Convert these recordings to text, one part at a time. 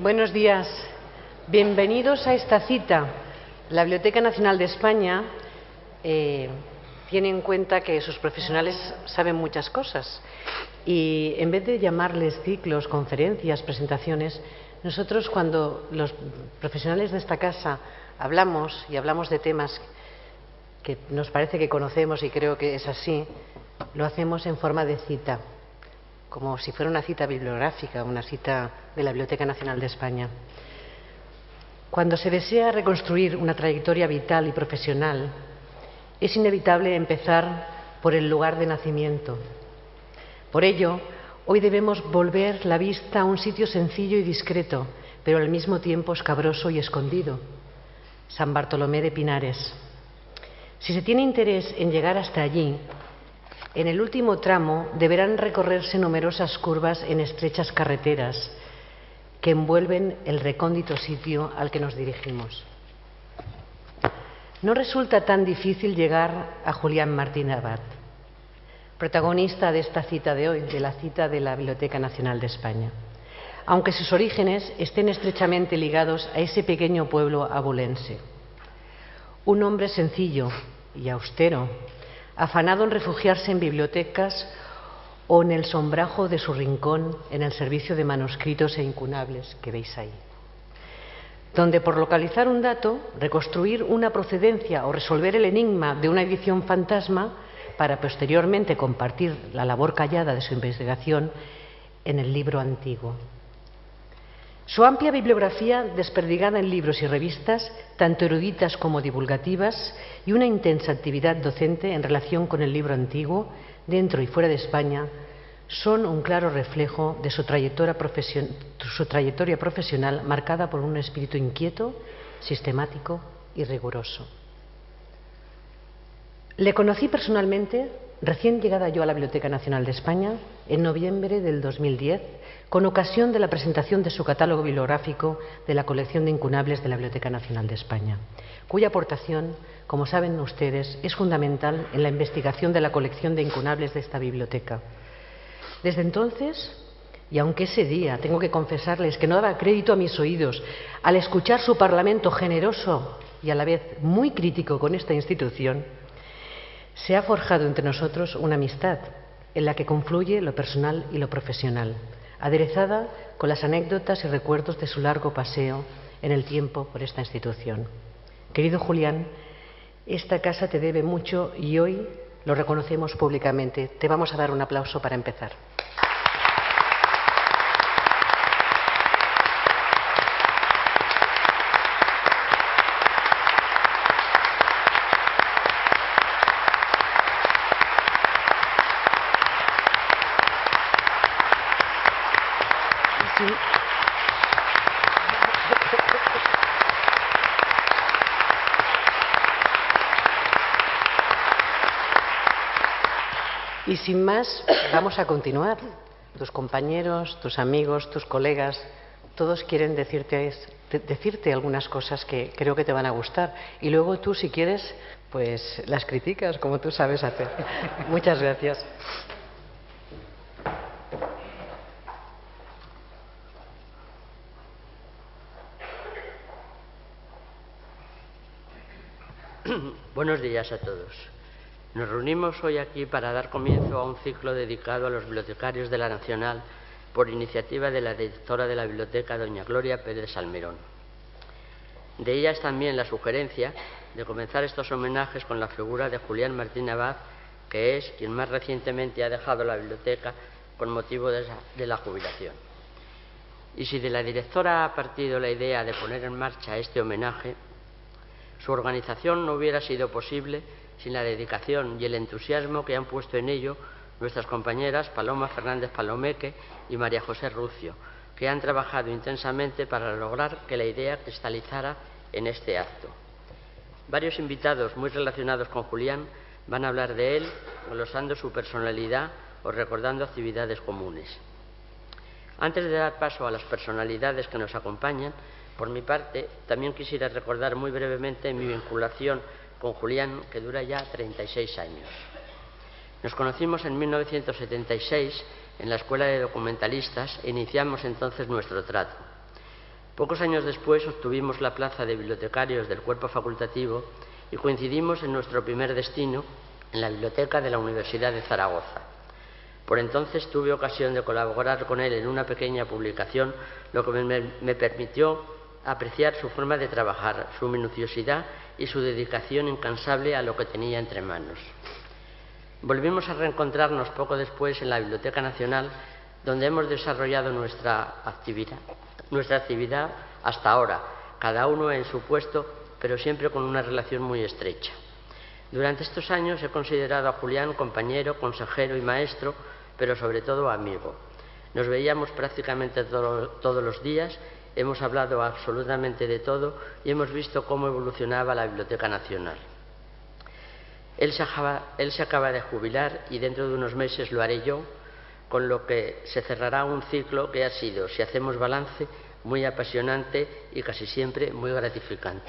Buenos días. Bienvenidos a esta cita. La Biblioteca Nacional de España tiene en cuenta que sus profesionales saben muchas cosas y en vez de llamarles ciclos, conferencias, presentaciones, nosotros cuando los profesionales de esta casa hablamos de temas que nos parece que conocemos y creo que es así, lo hacemos en forma de cita, como si fuera una cita bibliográfica, una cita de la Biblioteca Nacional de España. Cuando se desea reconstruir una trayectoria vital y profesional, es inevitable empezar por el lugar de nacimiento. Por ello, hoy debemos volver la vista a un sitio sencillo y discreto, pero al mismo tiempo escabroso y escondido: San Bartolomé de Pinares. Si se tiene interés en llegar hasta allí, en el último tramo deberán recorrerse numerosas curvas en estrechas carreteras que envuelven el recóndito sitio al que nos dirigimos. No resulta tan difícil llegar a Julián Martín Abad, protagonista de esta cita de hoy, de la cita de la Biblioteca Nacional de España, aunque sus orígenes estén estrechamente ligados a ese pequeño pueblo abulense. Un hombre sencillo y austero, afanado en refugiarse en bibliotecas o en el sombrajo de su rincón en el servicio de manuscritos e incunables que veis ahí, donde por localizar un dato, reconstruir una procedencia o resolver el enigma de una edición fantasma para posteriormente compartir la labor callada de su investigación en el libro antiguo. Su amplia bibliografía, desperdigada en libros y revistas, tanto eruditas como divulgativas, y una intensa actividad docente en relación con el libro antiguo, dentro y fuera de España, son un claro reflejo de su trayectoria profesional marcada por un espíritu inquieto, sistemático y riguroso. Le conocí personalmente, recién llegada yo a la Biblioteca Nacional de España, en noviembre del 2010, con ocasión de la presentación de su catálogo bibliográfico de la colección de incunables de la Biblioteca Nacional de España, cuya aportación, como saben ustedes, es fundamental en la investigación de la colección de incunables de esta biblioteca. Desde entonces, y aunque ese día tengo que confesarles que no daba crédito a mis oídos al escuchar su parlamento generoso y a la vez muy crítico con esta institución, se ha forjado entre nosotros una amistad en la que confluye lo personal y lo profesional, aderezada con las anécdotas y recuerdos de su largo paseo en el tiempo por esta institución. Querido Julián, esta casa te debe mucho y hoy lo reconocemos públicamente. Te vamos a dar un aplauso para empezar. Y sin más, vamos a continuar. Tus compañeros, tus amigos, tus colegas, todos quieren decirte algunas cosas que creo que te van a gustar. Y luego tú, si quieres, pues las criticas, como tú sabes hacer. Muchas gracias. Buenos días a todos. Nos reunimos hoy aquí para dar comienzo a un ciclo dedicado a los bibliotecarios de la Nacional por iniciativa de la directora de la biblioteca, doña Gloria Pérez Salmerón. De ella es también la sugerencia de comenzar estos homenajes con la figura de Julián Martín Abad, que es quien más recientemente ha dejado la biblioteca con motivo de la jubilación. Y si de la directora ha partido la idea de poner en marcha este homenaje, su organización no hubiera sido posible sin la dedicación y el entusiasmo que han puesto en ello nuestras compañeras Paloma Fernández Palomeque y María José Rucio, que han trabajado intensamente para lograr que la idea cristalizara en este acto. Varios invitados muy relacionados con Julián van a hablar de él, glosando su personalidad o recordando actividades comunes. Antes de dar paso a las personalidades que nos acompañan, por mi parte, también quisiera recordar muy brevemente mi vinculación con Julián, que dura ya 36 años. Nos conocimos en 1976 en la Escuela de Documentalistas e iniciamos entonces nuestro trato. Pocos años después obtuvimos la plaza de bibliotecarios del cuerpo facultativo y coincidimos en nuestro primer destino, en la biblioteca de la Universidad de Zaragoza. Por entonces tuve ocasión de colaborar con él en una pequeña publicación, lo que me permitió apreciar su forma de trabajar, su minuciosidad y su dedicación incansable a lo que tenía entre manos. Volvimos a reencontrarnos poco después en la Biblioteca Nacional, donde hemos desarrollado nuestra actividad hasta ahora, cada uno en su puesto, pero siempre con una relación muy estrecha. Durante estos años he considerado a Julián compañero, consejero y maestro, pero sobre todo amigo. Nos veíamos prácticamente todos los días, hemos hablado absolutamente de todo y hemos visto cómo evolucionaba la Biblioteca Nacional. Él se acaba de jubilar y dentro de unos meses lo haré yo, con lo que se cerrará un ciclo que ha sido, si hacemos balance, muy apasionante y casi siempre muy gratificante.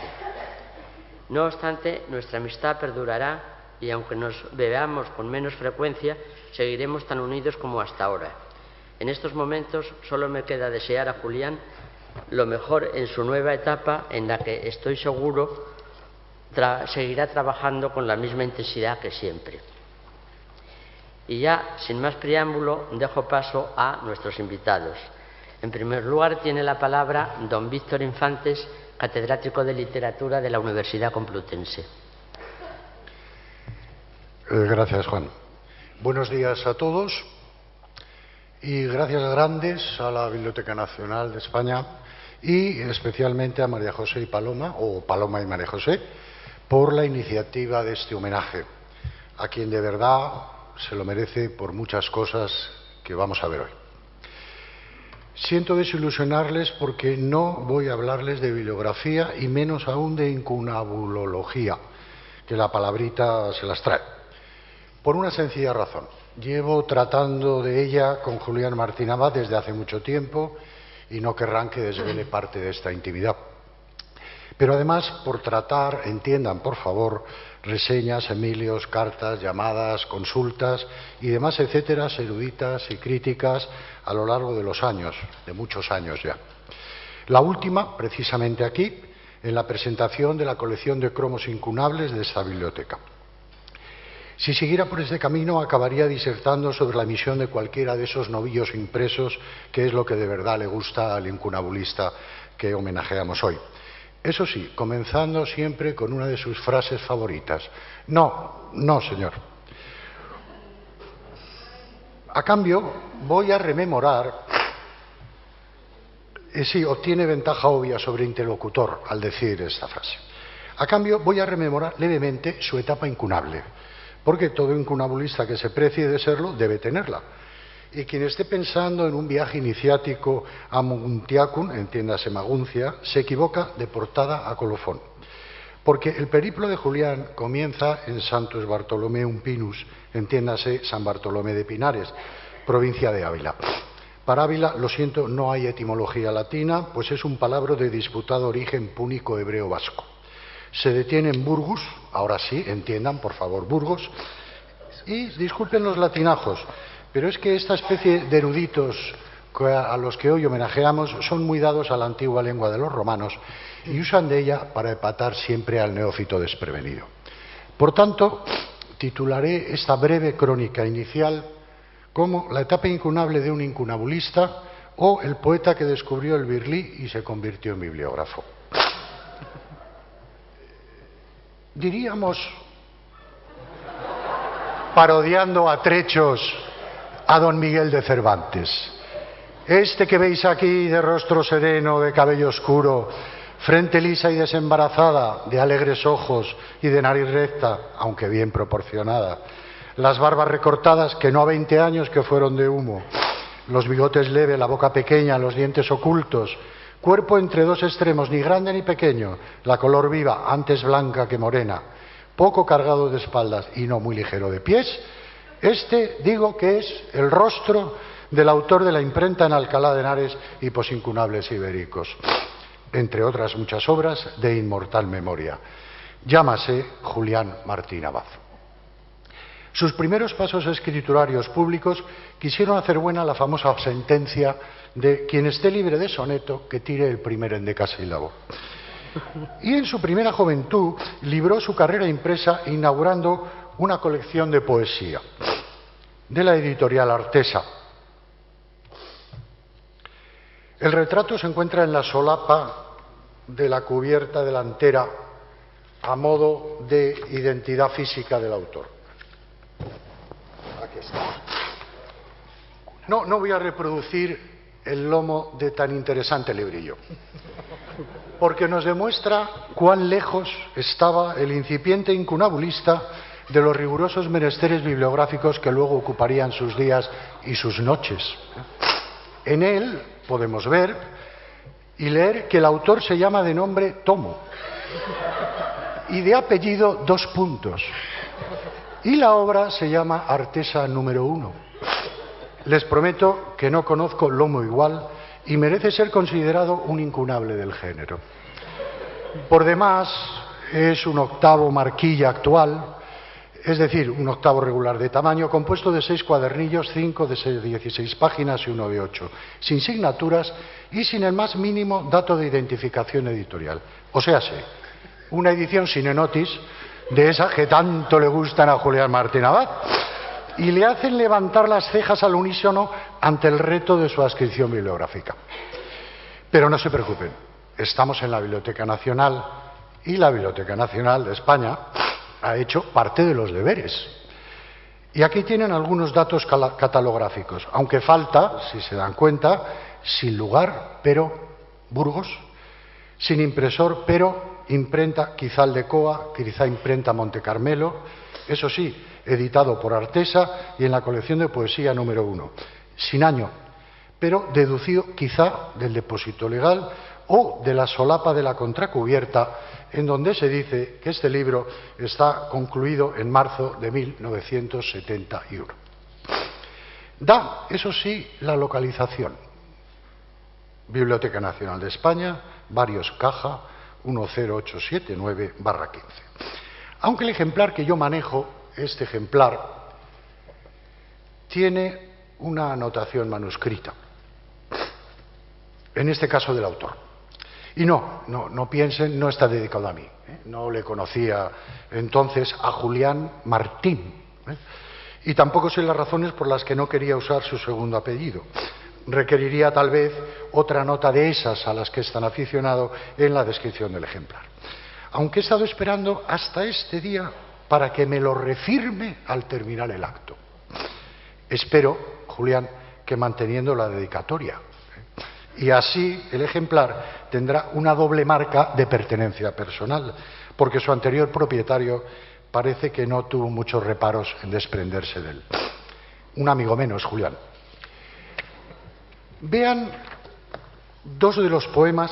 No obstante, nuestra amistad perdurará y aunque nos veamos con menos frecuencia, seguiremos tan unidos como hasta ahora. En estos momentos solo me queda desear a Julián lo mejor en su nueva etapa, en la que estoy seguro seguirá trabajando con la misma intensidad que siempre. Y ya, sin más preámbulo, dejo paso a nuestros invitados. En primer lugar, tiene la palabra don Víctor Infantes, catedrático de Literatura de la Universidad Complutense. Gracias, Juan. Buenos días a todos y gracias grandes a la Biblioteca Nacional de España y especialmente a María José y Paloma, o Paloma y María José, por la iniciativa de este homenaje, a quien de verdad se lo merece por muchas cosas que vamos a ver hoy. Siento desilusionarles porque no voy a hablarles de bibliografía y menos aún de incunabulología, que la palabrita se las trae. Por una sencilla razón. Llevo tratando de ella con Julián Martín Abad desde hace mucho tiempo y no querrán que desvele parte de esta intimidad. Pero además por tratar, entiendan por favor, reseñas, emilios, cartas, llamadas, consultas y demás etcéteras eruditas y críticas a lo largo de los años, de muchos años ya. La última, precisamente aquí, en la presentación de la colección de cromos incunables de esta biblioteca. Si siguiera por este camino, acabaría disertando sobre la emisión de cualquiera de esos novillos impresos, que es lo que de verdad le gusta al incunabulista que homenajeamos hoy. Eso sí, comenzando siempre con una de sus frases favoritas. No, no, señor. A cambio, voy a rememorar... sí, obtiene ventaja obvia sobre interlocutor al decir esta frase. A cambio, voy a rememorar levemente su etapa incunable, porque todo incunabulista que se precie de serlo debe tenerla. Y quien esté pensando en un viaje iniciático a Moguntiacum, entiéndase Maguncia, se equivoca de portada a colofón. Porque el periplo de Julián comienza en Santos Bartolomeum Pinus, entiéndase San Bartolomé de Pinares, provincia de Ávila. Para Ávila, lo siento, no hay etimología latina, pues es un palabra de disputado origen púnico hebreo vasco. Se detiene en Burgos, ahora sí, entiendan, por favor, Burgos, y disculpen los latinajos, pero es que esta especie de eruditos a los que hoy homenajeamos son muy dados a la antigua lengua de los romanos y usan de ella para epatar siempre al neófito desprevenido. Por tanto, titularé esta breve crónica inicial como la etapa incunable de un incunabulista o el poeta que descubrió el birlí y se convirtió en bibliógrafo. Diríamos, parodiando a trechos a don Miguel de Cervantes, este que veis aquí de rostro sereno, de cabello oscuro, frente lisa y desembarazada, de alegres ojos y de nariz recta, aunque bien proporcionada, las barbas recortadas que no a 20 años que fueron de humo, los bigotes leves, la boca pequeña, los dientes ocultos, cuerpo entre dos extremos, ni grande ni pequeño, la color viva, antes blanca que morena, poco cargado de espaldas y no muy ligero de pies. Este, digo que es el rostro del autor de la imprenta en Alcalá de Henares y Posincunables Ibéricos, entre otras muchas obras de inmortal memoria. Llámase Julián Martín Abad. Sus primeros pasos escriturarios públicos quisieron hacer buena la famosa sentencia de quien esté libre de soneto, que tire el primer endecasílabo. Y en su primera juventud libró su carrera impresa inaugurando una colección de poesía de la editorial Artesa. El retrato se encuentra en la solapa de la cubierta delantera a modo de identidad física del autor. Aquí está. No voy a reproducir el lomo de tan interesante librillo, porque nos demuestra cuán lejos estaba el incipiente incunabulista de los rigurosos menesteres bibliográficos que luego ocuparían sus días y sus noches. En él podemos ver y leer que el autor se llama de nombre Tomo y de apellido Dos Puntos, y la obra se llama Artesa número 1. Les prometo que no conozco lomo igual y merece ser considerado un incunable del género. Por demás, es un octavo marquilla actual, es decir, un octavo regular de tamaño, compuesto de 6 cuadernillos, 5 de 16 páginas y 1 de 8, sin signaturas y sin el más mínimo dato de identificación editorial. O sea, una edición sine notis de esas que tanto le gustan a Julián Martín Abad y le hacen levantar las cejas al unísono ante el reto de su adscripción bibliográfica. Pero no se preocupen, estamos en la Biblioteca Nacional y la Biblioteca Nacional de España ha hecho parte de los deberes. Y aquí tienen algunos datos catalográficos, aunque falta, si se dan cuenta, sin lugar, pero Burgos, sin impresor, pero imprenta quizá Aldecoa, quizá imprenta Monte Carmelo, eso sí, editado por Artesa y en la colección de poesía número 1, sin año, pero deducido quizá del depósito legal o de la solapa de la contracubierta, en donde se dice que este libro está concluido en marzo de 1971. Da, eso sí, la localización. Biblioteca Nacional de España, Barrios Caja, 10879/15. Aunque el ejemplar que yo manejo, este ejemplar, tiene una anotación manuscrita, en este caso del autor. Y no piensen, no está dedicado a mí, no le conocía entonces a Julián Martín, y tampoco sé las razones por las que no quería usar su segundo apellido. Requeriría tal vez otra nota de esas a las que es tan aficionado en la descripción del ejemplar. Aunque he estado esperando hasta este día para que me lo refirme al terminar el acto. Espero, Julián, que manteniendo la dedicatoria. Y así el ejemplar tendrá una doble marca de pertenencia personal, porque su anterior propietario parece que no tuvo muchos reparos en desprenderse de él. Un amigo menos, Julián. Vean dos de los poemas,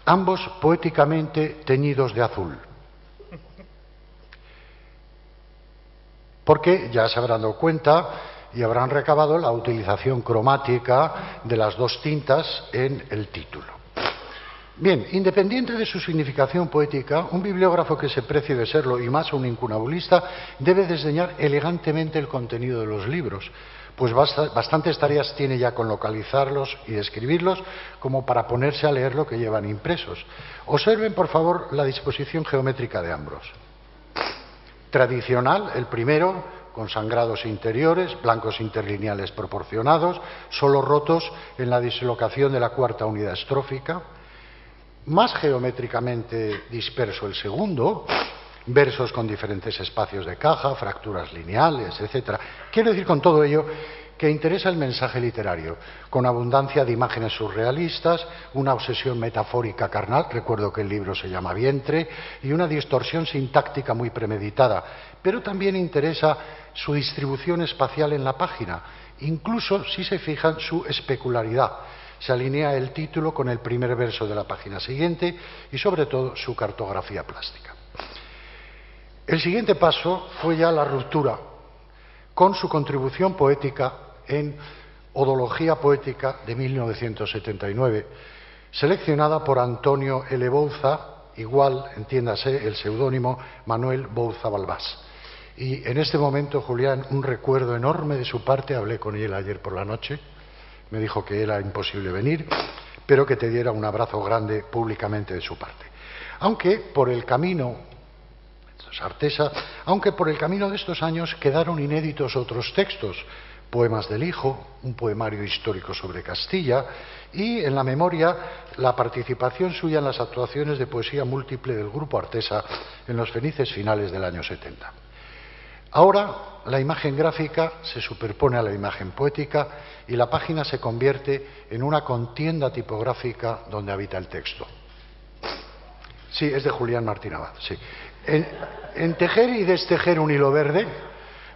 ambos poéticamente teñidos de azul. Porque ya se habrán dado cuenta y habrán recabado la utilización cromática de las dos tintas en el título. Bien, independiente de su significación poética, un bibliógrafo que se precie de serlo, y más un incunabulista, debe desdeñar elegantemente el contenido de los libros, pues bastantes tareas tiene ya con localizarlos y describirlos como para ponerse a leer lo que llevan impresos. Observen, por favor, la disposición geométrica de ambos. Tradicional, el primero, con sangrados interiores, blancos interlineales proporcionados, solo rotos en la dislocación de la cuarta unidad estrófica. Más geométricamente disperso el segundo, versos con diferentes espacios de caja, fracturas lineales, etc. Quiero decir con todo ello que interesa el mensaje literario, con abundancia de imágenes surrealistas, una obsesión metafórica carnal, recuerdo que el libro se llama Vientre, y una distorsión sintáctica muy premeditada, pero también interesa su distribución espacial en la página, incluso si se fijan su especularidad. Se alinea el título con el primer verso de la página siguiente y sobre todo su cartografía plástica. El siguiente paso fue ya la ruptura con su contribución poética en Odología Poética de 1979, seleccionada por Antonio L. Bouza, igual, entiéndase, el seudónimo Manuel Bouza Balbás, Y en este momento, Julián, un recuerdo enorme de su parte. Hablé con él ayer por la noche, me dijo que era imposible venir, pero que te diera un abrazo grande públicamente de su parte. Aunque por el camino, Artesa, aunque por el camino de estos años quedaron inéditos otros textos, Poemas del Hijo, un poemario histórico sobre Castilla, y en la memoria la participación suya en las actuaciones de poesía múltiple del Grupo Artesa en los felices finales del año 70. Ahora la imagen gráfica se superpone a la imagen poética y la página se convierte en una contienda tipográfica donde habita el texto. Sí, es de Julián Martín Abad, sí. En Tejer y destejer un hilo verde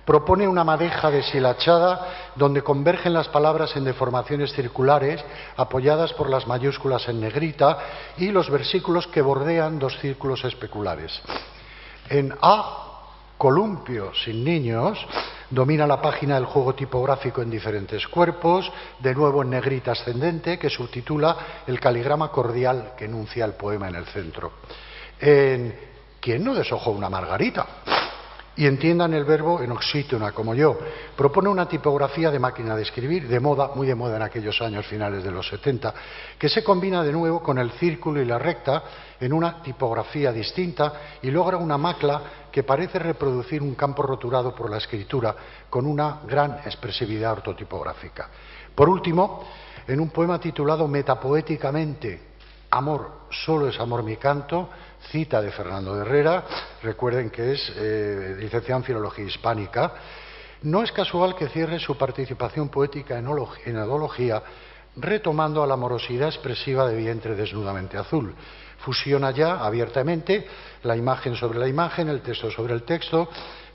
propone una madeja deshilachada donde convergen las palabras en deformaciones circulares apoyadas por las mayúsculas en negrita y los versículos que bordean dos círculos especulares. En A, Columpio sin niños, domina la página el juego tipográfico en diferentes cuerpos, de nuevo en negrita ascendente, que subtitula el caligrama cordial que enuncia el poema en el centro. En ¿Quién no deshojó una margarita? Y entiendan el verbo en oxítona, como yo. Propone una tipografía de máquina de escribir, de moda, muy de moda en aquellos años finales de los 70, que se combina de nuevo con el círculo y la recta en una tipografía distinta y logra una macla que parece reproducir un campo roturado por la escritura con una gran expresividad ortotipográfica. Por último, en un poema titulado metapoéticamente Amor, solo es amor mi canto, cita de Fernando de Herrera, recuerden que es licenciado en Filología Hispánica, no es casual que cierre su participación poética en Odología retomando a la amorosidad expresiva de Vientre desnudamente azul. Fusiona ya abiertamente la imagen sobre la imagen, el texto sobre el texto,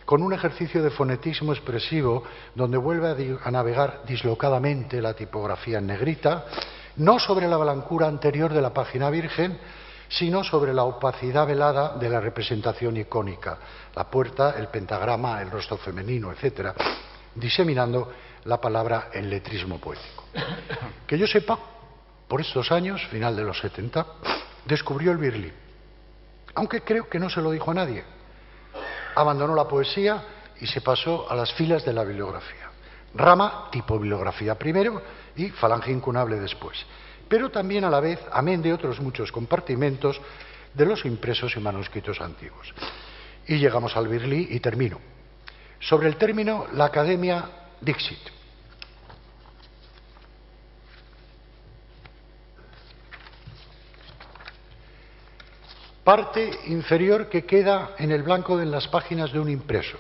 con un ejercicio de fonetismo expresivo donde vuelve a navegar dislocadamente la tipografía en negrita, no sobre la blancura anterior de la página virgen, sino sobre la opacidad velada de la representación icónica, la puerta, el pentagrama, el rostro femenino, etc., diseminando la palabra en letrismo poético. Que yo sepa, por estos años, final de los 70, descubrió el birlí, aunque creo que no se lo dijo a nadie. Abandonó la poesía y se pasó a las filas de la bibliografía. Rama, tipo bibliografía primero y falange incunable después. Pero también a la vez, amén de otros muchos compartimentos, de los impresos y manuscritos antiguos. Y llegamos al birlí y termino. Sobre el término, la Academia Dixit. Parte inferior que queda en el blanco de las páginas de un impreso.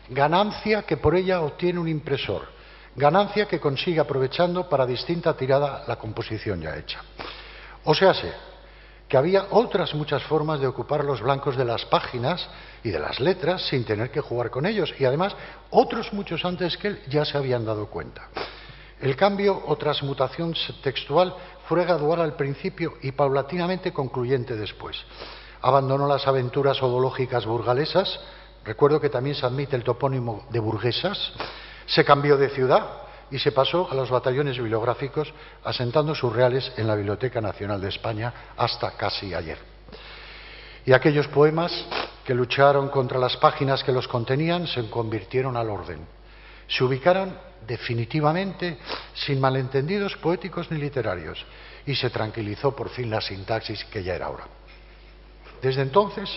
Ganancia que por ella obtiene un impresor. Ganancia que consigue aprovechando para distinta tirada la composición ya hecha. O sea, que había otras muchas formas de ocupar los blancos de las páginas y de las letras sin tener que jugar con ellos, y además otros muchos antes que él ya se habían dado cuenta. El cambio o transmutación textual fue gradual al principio y paulatinamente concluyente después. Abandonó las aventuras odológicas burgalesas, recuerdo que también se admite el topónimo de burguesas, se cambió de ciudad y se pasó a los batallones bibliográficos, asentando sus reales en la Biblioteca Nacional de España hasta casi ayer. Y aquellos poemas que lucharon contra las páginas que los contenían se convirtieron al orden. Se ubicaron definitivamente sin malentendidos poéticos ni literarios y se tranquilizó por fin la sintaxis que ya era hora. Desde entonces,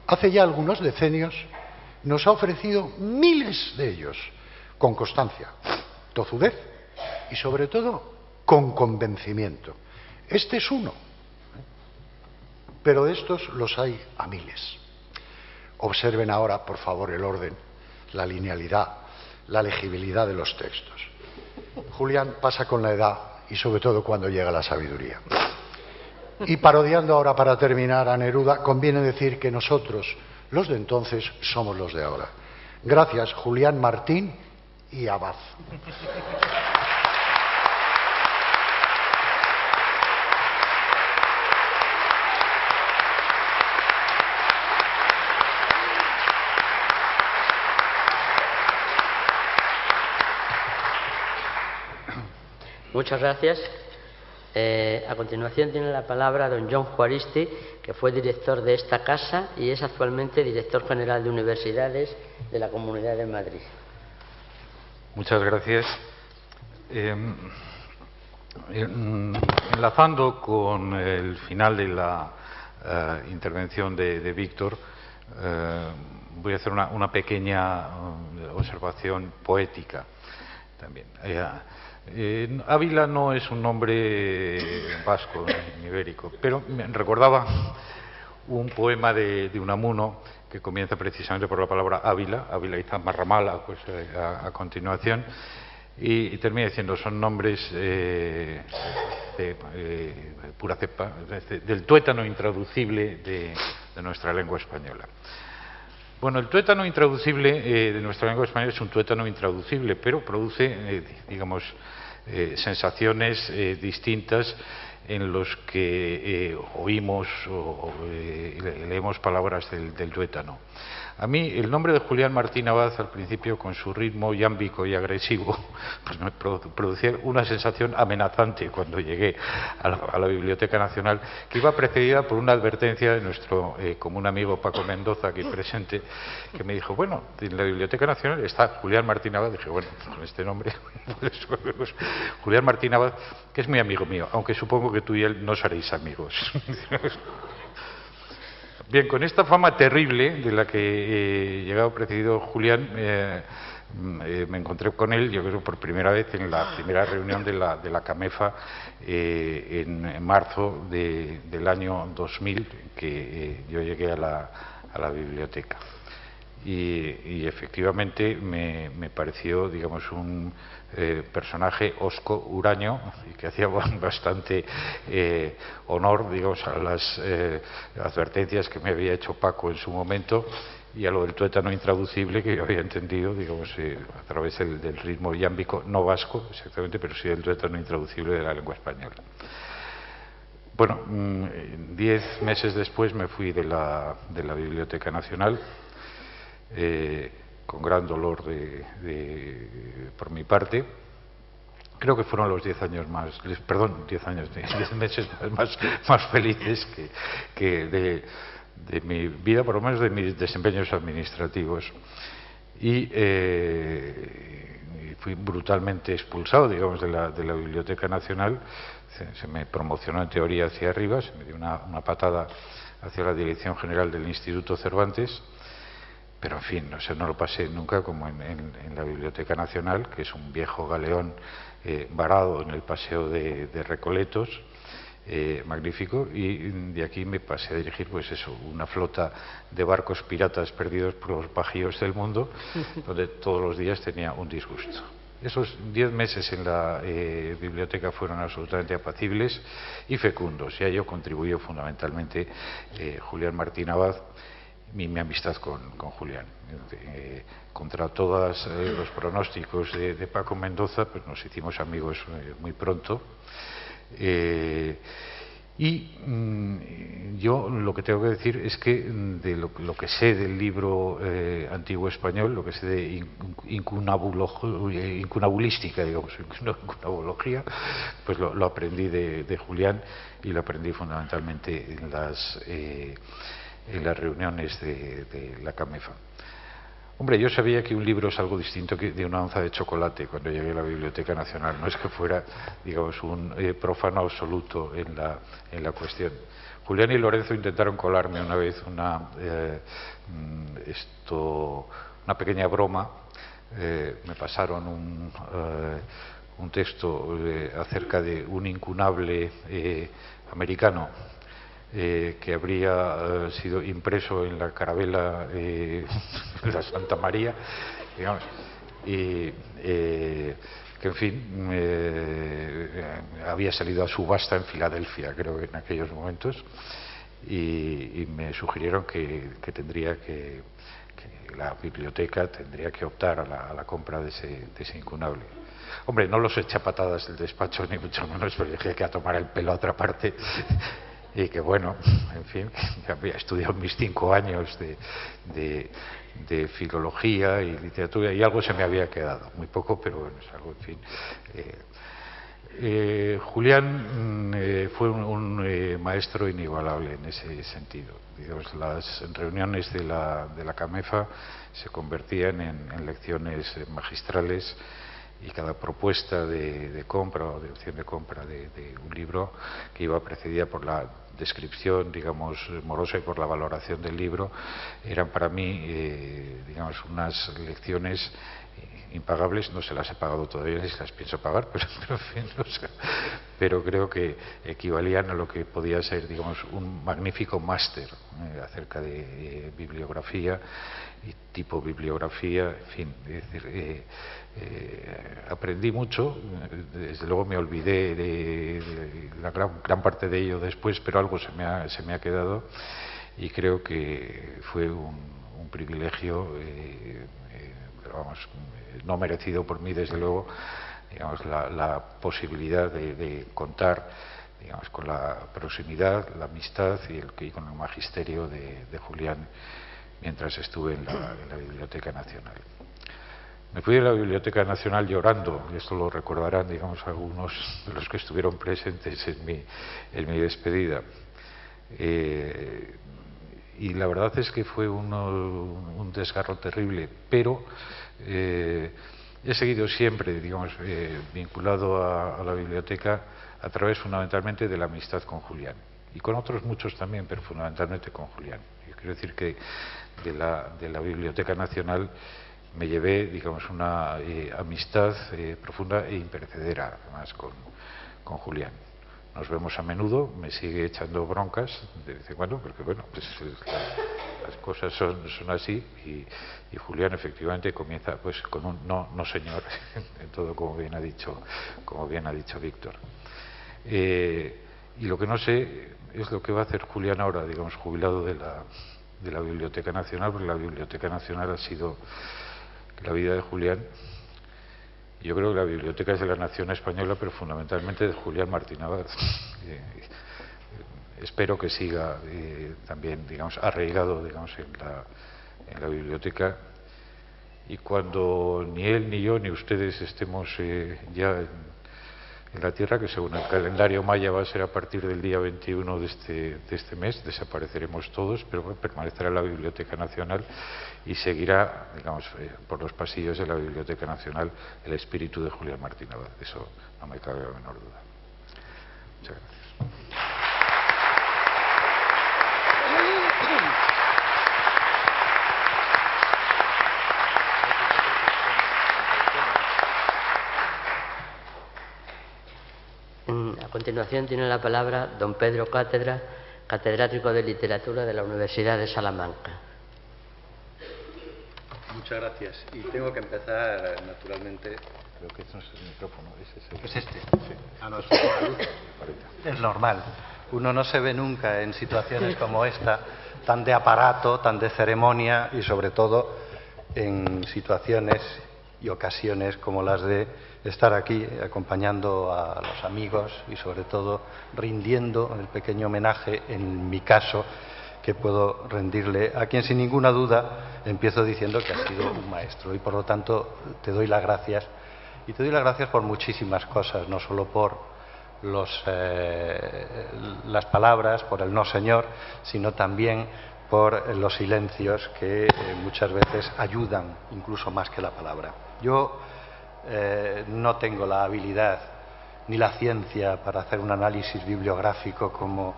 hace ya algunos decenios, nos ha ofrecido miles de ellos, con constancia, tozudez y sobre todo con convencimiento. Este es uno, pero de estos los hay a miles. Observen ahora, por favor, el orden, la linealidad, la legibilidad de los textos. Julián pasa con la edad y sobre todo cuando llega la sabiduría. Y parodiando ahora para terminar a Neruda, conviene decir que nosotros, los de entonces, somos los de ahora. Gracias, Julián Martín y Abad. Muchas gracias. A continuación tiene la palabra don John Juaristi, que fue director de esta casa y es actualmente director general de universidades de la Comunidad de Madrid. Muchas gracias. Enlazando con el final de la intervención de Víctor, voy a hacer una pequeña observación poética también. Ávila no es un nombre vasco ni ibérico, pero me recordaba un poema de Unamuno que comienza precisamente por la palabra Ávila, Ávila y Zamarramala, pues a continuación, y termina diciendo son nombres de pura cepa, del tuétano intraducible de nuestra lengua española. Bueno, el tuétano intraducible de nuestra lengua española es un tuétano intraducible, pero produce, digamos, sensaciones distintas en los que oímos o leemos palabras del tuétano. A mí el nombre de Julián Martín Abad al principio, con su ritmo yámbico y agresivo, pues me producía una sensación amenazante cuando llegué a la Biblioteca Nacional, que iba precedida por una advertencia de nuestro común amigo Paco Mendoza, aquí presente, que me dijo, bueno, en la Biblioteca Nacional está Julián Martín Abad. Dije, bueno, con este nombre, pues, Julián Martín Abad, que es muy amigo mío, aunque supongo que tú y él no seréis amigos. Bien, con esta fama terrible de la que llegado precedido Julián, me encontré con él, yo creo, por primera vez en la primera reunión de la CAMEFA en marzo del año 2000, que yo llegué a la biblioteca. Y efectivamente me pareció, digamos, un personaje hosco, huraño, y que hacía bastante honor, digamos, a las advertencias que me había hecho Paco en su momento y a lo del tuétano intraducible que yo había entendido, digamos, a través del ritmo yámbico, no vasco exactamente, pero sí del tuétano intraducible de la lengua española. Bueno, 10 meses después me fui de la Biblioteca Nacional, con gran dolor por mi parte. Creo que fueron los 10 años más, perdón, 10 meses más felices que de mi vida, por lo menos de mis desempeños administrativos. Y fui brutalmente expulsado, digamos, de la Biblioteca Nacional. Se me promocionó en teoría hacia arriba, se me dio una patada hacia la Dirección General del Instituto Cervantes. Pero en fin, no lo pasé nunca como en la Biblioteca Nacional, que es un viejo galeón varado en el Paseo de Recoletos, magnífico, y de aquí me pasé a dirigir, pues eso, una flota de barcos piratas perdidos por los bajíos del mundo, donde todos los días tenía un disgusto. Esos 10 meses en la biblioteca fueron absolutamente apacibles y fecundos, y a ello contribuyó fundamentalmente Julián Martín Abad, mi amistad con Julián. Contra todos los pronósticos de Paco Mendoza, pues nos hicimos amigos muy pronto. Yo lo que tengo que decir es que de lo que sé del libro antiguo español, lo que sé de incunabulística, digamos, incunabulología, pues lo aprendí de Julián, y lo aprendí fundamentalmente en las reuniones de la CAMEFA. Hombre, yo sabía que un libro es algo distinto que de una onza de chocolate cuando llegué a la Biblioteca Nacional. No es que fuera, digamos, un profano absoluto en la cuestión. Julián y Lorenzo intentaron colarme una vez una pequeña broma. Me pasaron un texto acerca de un incunable americano que habría sido impreso en la carabela de la Santa María, digamos, y que en fin había salido a subasta en Filadelfia, creo que en aquellos momentos, y me sugirieron que la biblioteca tendría que optar a la compra de ese incunable. Hombre, no los eché a patadas del despacho, ni mucho menos, pero dije que a tomar el pelo a otra parte. Y que bueno, en fin, que había estudiado mis 5 años de filología y literatura, y algo se me había quedado, muy poco, pero bueno, es algo, en fin. Julián fue un maestro inigualable en ese sentido. Digamos, las reuniones de la CAMEFA se convertían en lecciones magistrales, y cada propuesta de compra o de opción de compra de un libro que iba precedida por la descripción, digamos, morosa y por la valoración del libro, eran para mí, digamos, unas lecciones impagables. No se las he pagado todavía, ni se las pienso pagar, pero en fin, o sea, pero creo que equivalían a lo que podía ser, digamos, un magnífico máster acerca de bibliografía y tipo bibliografía, en fin, es decir, aprendí mucho. Desde luego me olvidé de la gran parte de ello después, pero algo se me ha quedado, y creo que fue un privilegio, vamos, no merecido por mí, desde luego, digamos, la posibilidad de contar, digamos, con la proximidad, la amistad y con el magisterio de Julián mientras estuve en la Biblioteca Nacional. Me fui de la Biblioteca Nacional llorando, y esto lo recordarán, digamos, algunos de los que estuvieron presentes en mi despedida. Y la verdad es que fue un desgarro terrible, pero he seguido siempre, digamos, vinculado a la biblioteca a través fundamentalmente de la amistad con Julián, y con otros muchos también, pero fundamentalmente con Julián. Yo quiero decir que de la Biblioteca Nacional me llevé, digamos, una amistad profunda e imperecedera, además, con Julián. Nos vemos a menudo, me sigue echando broncas de vez en cuando, porque bueno, pues las cosas son así, y Julián efectivamente comienza pues con un no señor, en todo, como bien ha dicho Víctor. Y lo que no sé es lo que va a hacer Julián ahora, digamos, jubilado de la Biblioteca Nacional, porque la Biblioteca Nacional ha sido la vida de Julián. Yo creo que la biblioteca es de la nación española, pero fundamentalmente de Julián Martín Abad. Espero que siga también, digamos, arraigado, digamos, en la biblioteca, y cuando ni él ni yo ni ustedes estemos ya en la tierra, que según el calendario maya va a ser a partir del día 21 de este mes, desapareceremos todos, pero permanecerá la Biblioteca Nacional y seguirá, digamos, por los pasillos de la Biblioteca Nacional el espíritu de Julián Martín Abad. Eso no me cabe la menor duda. Muchas gracias. A continuación tiene la palabra don Pedro Cátedra, catedrático de Literatura de la Universidad de Salamanca. Muchas gracias. Y tengo que empezar, naturalmente. Creo que esto no es el micrófono, ¿Es este? Sí. Ah, no, es normal. Uno no se ve nunca en situaciones como esta, tan de aparato, tan de ceremonia, y sobre todo en situaciones y ocasiones como las de estar aquí acompañando a los amigos y sobre todo rindiendo el pequeño homenaje, en mi caso, que puedo rendirle a quien sin ninguna duda empiezo diciendo que ha sido un maestro, y por lo tanto te doy las gracias, y te doy las gracias por muchísimas cosas, no solo por las palabras, por el no señor, sino también por los silencios que muchas veces ayudan incluso más que la palabra. Yo no tengo la habilidad ni la ciencia para hacer un análisis bibliográfico como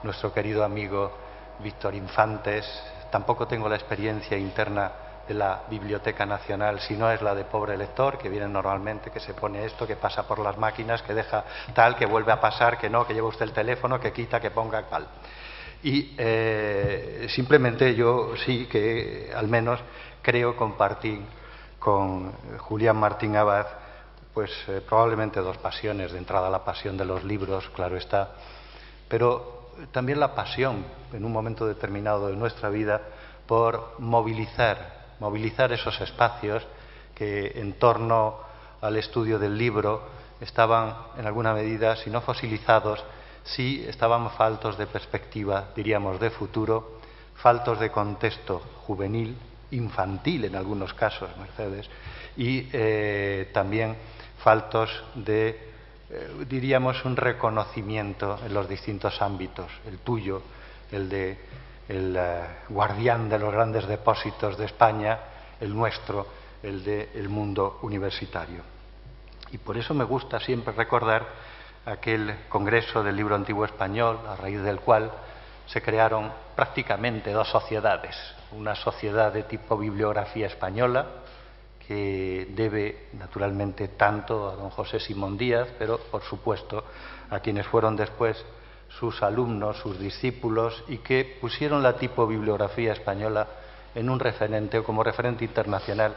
nuestro querido amigo Víctor Infantes, tampoco tengo la experiencia interna de la Biblioteca Nacional, si no es la de pobre lector, que viene normalmente, que se pone esto, que pasa por las máquinas, que deja tal, que vuelve a pasar, que no, que lleva usted el teléfono, que quita, que ponga tal. Y simplemente yo sí que al menos creo compartir con Julián Martín Abad pues probablemente dos pasiones. De entrada, la pasión de los libros, claro está, pero también la pasión en un momento determinado de nuestra vida por movilizar esos espacios que en torno al estudio del libro estaban en alguna medida, si no fosilizados, sí estaban faltos de perspectiva, diríamos, de futuro, faltos de contexto juvenil, infantil en algunos casos, Mercedes, y también faltos de diríamos, un reconocimiento en los distintos ámbitos, el tuyo, el de el guardián de los grandes depósitos de España, el nuestro, el del mundo universitario. Y por eso me gusta siempre recordar aquel Congreso del Libro Antiguo Español, a raíz del cual se crearon prácticamente dos sociedades. Una sociedad de tipo bibliografía española, que debe naturalmente tanto a don José Simón Díaz, pero por supuesto a quienes fueron después sus alumnos, sus discípulos, y que pusieron la tipo bibliografía española en un referente o como referente internacional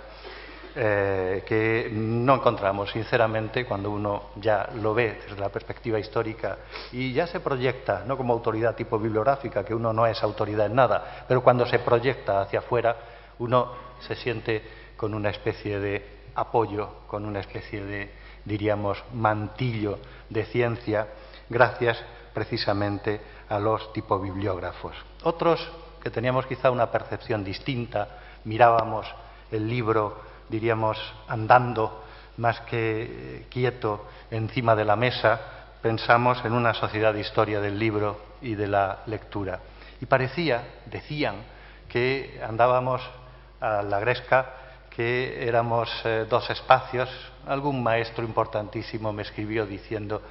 que no encontramos, sinceramente, cuando uno ya lo ve desde la perspectiva histórica y ya se proyecta, no como autoridad tipo bibliográfica, que uno no es autoridad en nada, pero cuando se proyecta hacia afuera, uno se siente con una especie de apoyo, con una especie de, diríamos, mantillo de ciencia, gracias precisamente a los tipobibliógrafos. Otros, que teníamos quizá una percepción distinta, mirábamos el libro, diríamos, andando más que quieto encima de la mesa, pensamos en una sociedad de historia del libro y de la lectura. Y decían que andábamos a la gresca, que éramos dos espacios. Algún maestro importantísimo me escribió diciendo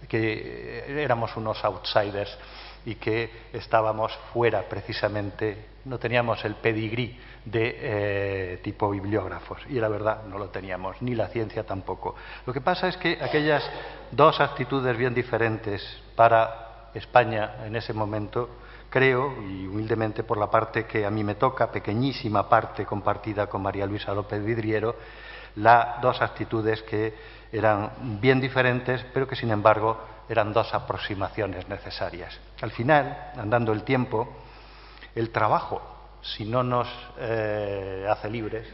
que éramos unos outsiders y que estábamos fuera precisamente, no teníamos el pedigrí de tipo bibliógrafos, y la verdad no lo teníamos, ni la ciencia tampoco. Lo que pasa es que aquellas dos actitudes bien diferentes para España en ese momento, creo, y humildemente por la parte que a mí me toca, pequeñísima parte compartida con María Luisa López Vidriero, las dos actitudes que eran bien diferentes, pero que sin embargo eran dos aproximaciones necesarias. Al final, andando el tiempo, el trabajo, si no nos hace libres,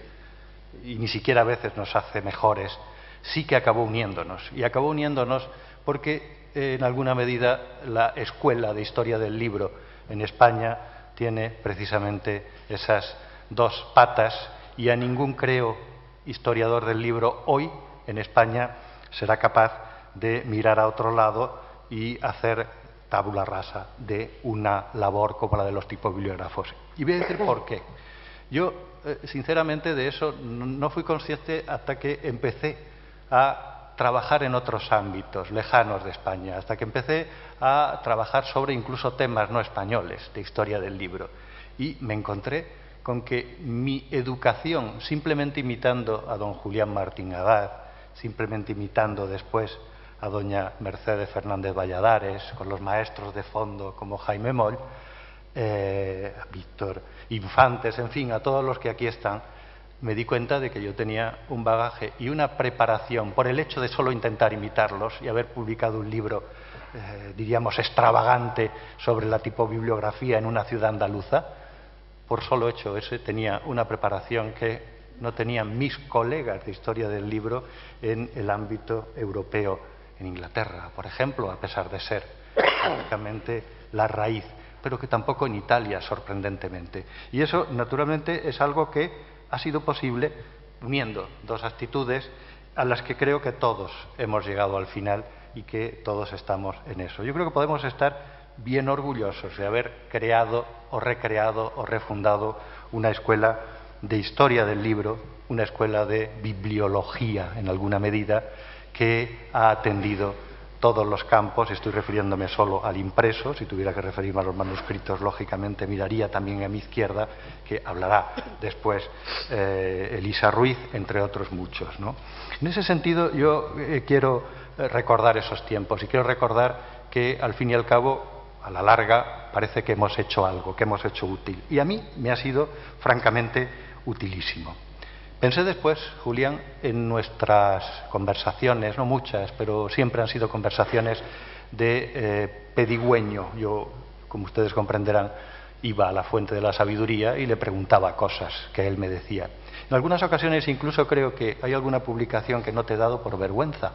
y ni siquiera a veces nos hace mejores, sí que acabó uniéndonos. Y acabó uniéndonos porque, en alguna medida, la Escuela de Historia del Libro en España tiene precisamente esas dos patas, y a ningún, creo, historiador del libro hoy en España será capaz de mirar a otro lado y hacer tabula rasa de una labor como la de los tipobibliógrafos. Y voy a decir por qué. Yo, sinceramente, de eso no fui consciente hasta que empecé a trabajar en otros ámbitos lejanos de España, hasta que empecé a trabajar sobre incluso temas no españoles de historia del libro. Y me encontré con que mi educación, simplemente imitando a don Julián Martín Abad, simplemente imitando después a doña Mercedes Fernández Valladares, con los maestros de fondo como Jaime Moll, a Víctor Infantes, en fin, a todos los que aquí están, me di cuenta de que yo tenía un bagaje y una preparación por el hecho de solo intentar imitarlos y haber publicado un libro, diríamos, extravagante sobre la tipobibliografía en una ciudad andaluza. Por solo hecho ese tenía una preparación que no tenían mis colegas de historia del libro en el ámbito europeo, en Inglaterra, por ejemplo, a pesar de ser prácticamente la raíz, pero que tampoco en Italia, sorprendentemente. Y eso, naturalmente, es algo que ha sido posible uniendo dos actitudes a las que creo que todos hemos llegado al final y que todos estamos en eso. Yo creo que podemos estar bien orgullosos de haber creado o recreado o refundado una escuela de historia del libro, una escuela de bibliología en alguna medida, que ha atendido todos los campos. Estoy refiriéndome solo al impreso. Si tuviera que referirme a los manuscritos, lógicamente miraría también a mi izquierda, que hablará después Elisa Ruiz, entre otros muchos, ¿no? En ese sentido, yo quiero recordar esos tiempos y quiero recordar que, al fin y al cabo, a la larga, parece que hemos hecho algo, que hemos hecho útil. Y a mí me ha sido, francamente, utilísimo. Pensé después, Julián, en nuestras conversaciones, no muchas, pero siempre han sido conversaciones de pedigüeño. Yo, como ustedes comprenderán, iba a la fuente de la sabiduría y le preguntaba cosas que él me decía. En algunas ocasiones incluso creo que hay alguna publicación que no te he dado por vergüenza,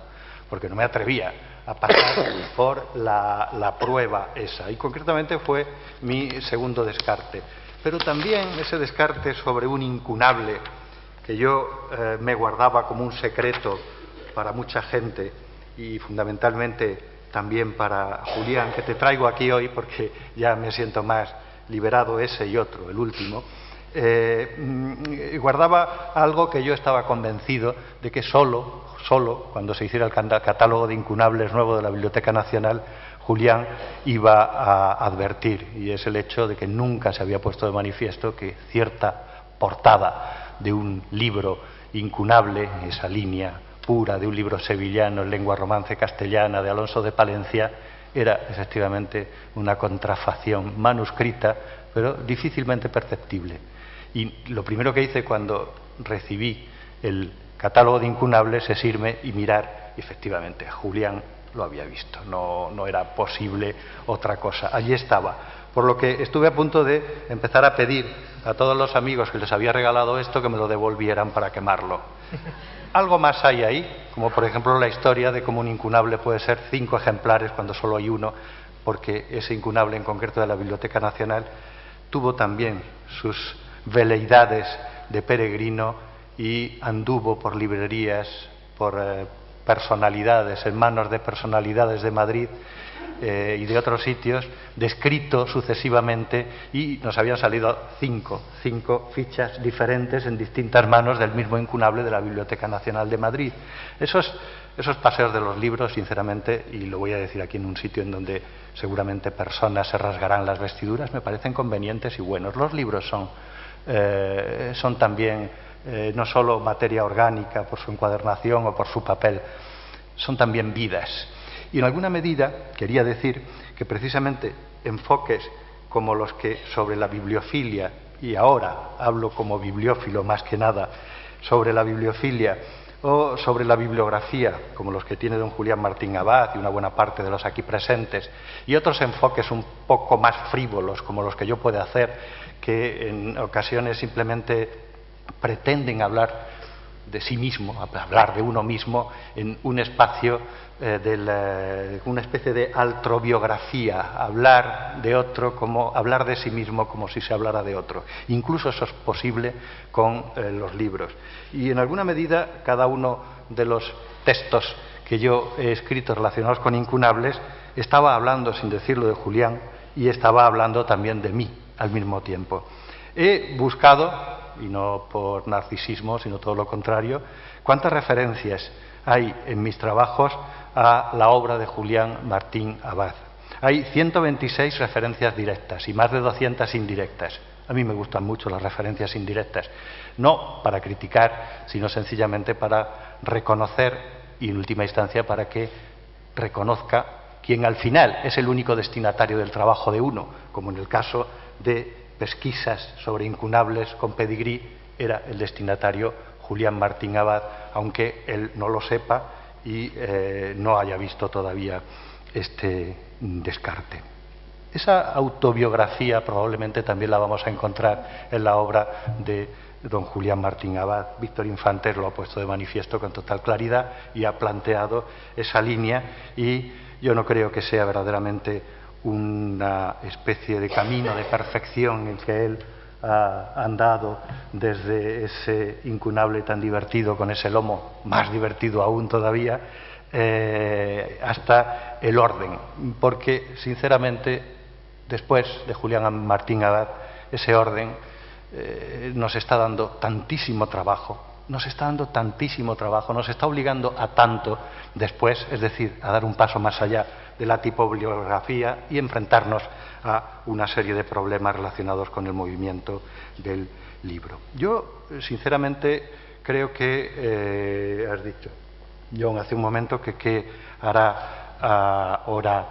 porque no me atrevía a pasar por la prueba esa. Y concretamente fue mi segundo descarte. Pero también ese descarte sobre un incunable que yo me guardaba como un secreto para mucha gente y fundamentalmente también para Julián, que te traigo aquí hoy porque ya me siento más liberado, ese y otro, el último, guardaba algo que yo estaba convencido de que solo cuando se hiciera el catálogo de incunables nuevo de la Biblioteca Nacional, Julián iba a advertir, y es el hecho de que nunca se había puesto de manifiesto que cierta portada de un libro incunable, esa línea pura de un libro sevillano en lengua romance castellana de Alonso de Palencia, era efectivamente una contrafacción manuscrita, pero difícilmente perceptible. Y lo primero que hice cuando recibí el catálogo de incunables es irme y mirar, y efectivamente, Julián lo había visto, no era posible otra cosa, allí estaba. Por lo que estuve a punto de empezar a pedir a todos los amigos que les había regalado esto que me lo devolvieran para quemarlo. Algo más hay ahí, como por ejemplo la historia de cómo un incunable puede ser 5 ejemplares cuando solo hay uno, porque ese incunable en concreto de la Biblioteca Nacional tuvo también sus veleidades de peregrino y anduvo por librerías, por personalidades, en manos de personalidades de Madrid y de otros sitios, descrito sucesivamente, y nos habían salido cinco fichas diferentes en distintas manos del mismo incunable de la Biblioteca Nacional de Madrid. Esos paseos de los libros, sinceramente, y lo voy a decir aquí en un sitio en donde seguramente personas se rasgarán las vestiduras, me parecen convenientes y buenos. Los libros son también no solo materia orgánica por su encuadernación o por su papel, son también vidas. Y en alguna medida quería decir que precisamente enfoques como los que sobre la bibliofilia, y ahora hablo como bibliófilo más que nada, sobre la bibliofilia o sobre la bibliografía, como los que tiene don Julián Martín Abad y una buena parte de los aquí presentes, y otros enfoques un poco más frívolos, como los que yo puedo hacer, que en ocasiones simplemente pretenden hablar de sí mismo, hablar de uno mismo en un espacio una especie de altrobiografía, hablar de otro como hablar de sí mismo como si se hablara de otro. Incluso eso es posible con los libros. Y en alguna medida cada uno de los textos que yo he escrito relacionados con incunables estaba hablando, sin decirlo, de Julián, y estaba hablando también de mí al mismo tiempo. He buscado, y no por narcisismo, sino todo lo contrario, cuántas referencias hay en mis trabajos a la obra de Julián Martín Abad. Hay 126 referencias directas y más de 200 indirectas. A mí me gustan mucho las referencias indirectas, no para criticar, sino sencillamente para reconocer y en última instancia para que reconozca quien al final es el único destinatario del trabajo de uno, como en el caso de pesquisas sobre incunables con pedigrí, era el destinatario Julián Martín Abad, aunque él no lo sepa y no haya visto todavía este descarte. Esa autobiografía probablemente también la vamos a encontrar en la obra de don Julián Martín Abad. Víctor Infantes lo ha puesto de manifiesto con total claridad y ha planteado esa línea, y yo no creo que sea verdaderamente una especie de camino de perfección en que él ha andado desde ese incunable tan divertido, con ese lomo más divertido aún todavía, hasta el orden, porque sinceramente después de Julián Martín Abad ese orden nos está dando tantísimo trabajo, nos está obligando a tanto después, es decir, a dar un paso más allá de la tipobibliografía y enfrentarnos a una serie de problemas relacionados con el movimiento del libro. Yo, sinceramente, creo que, has dicho, John, hace un momento, que qué hará ahora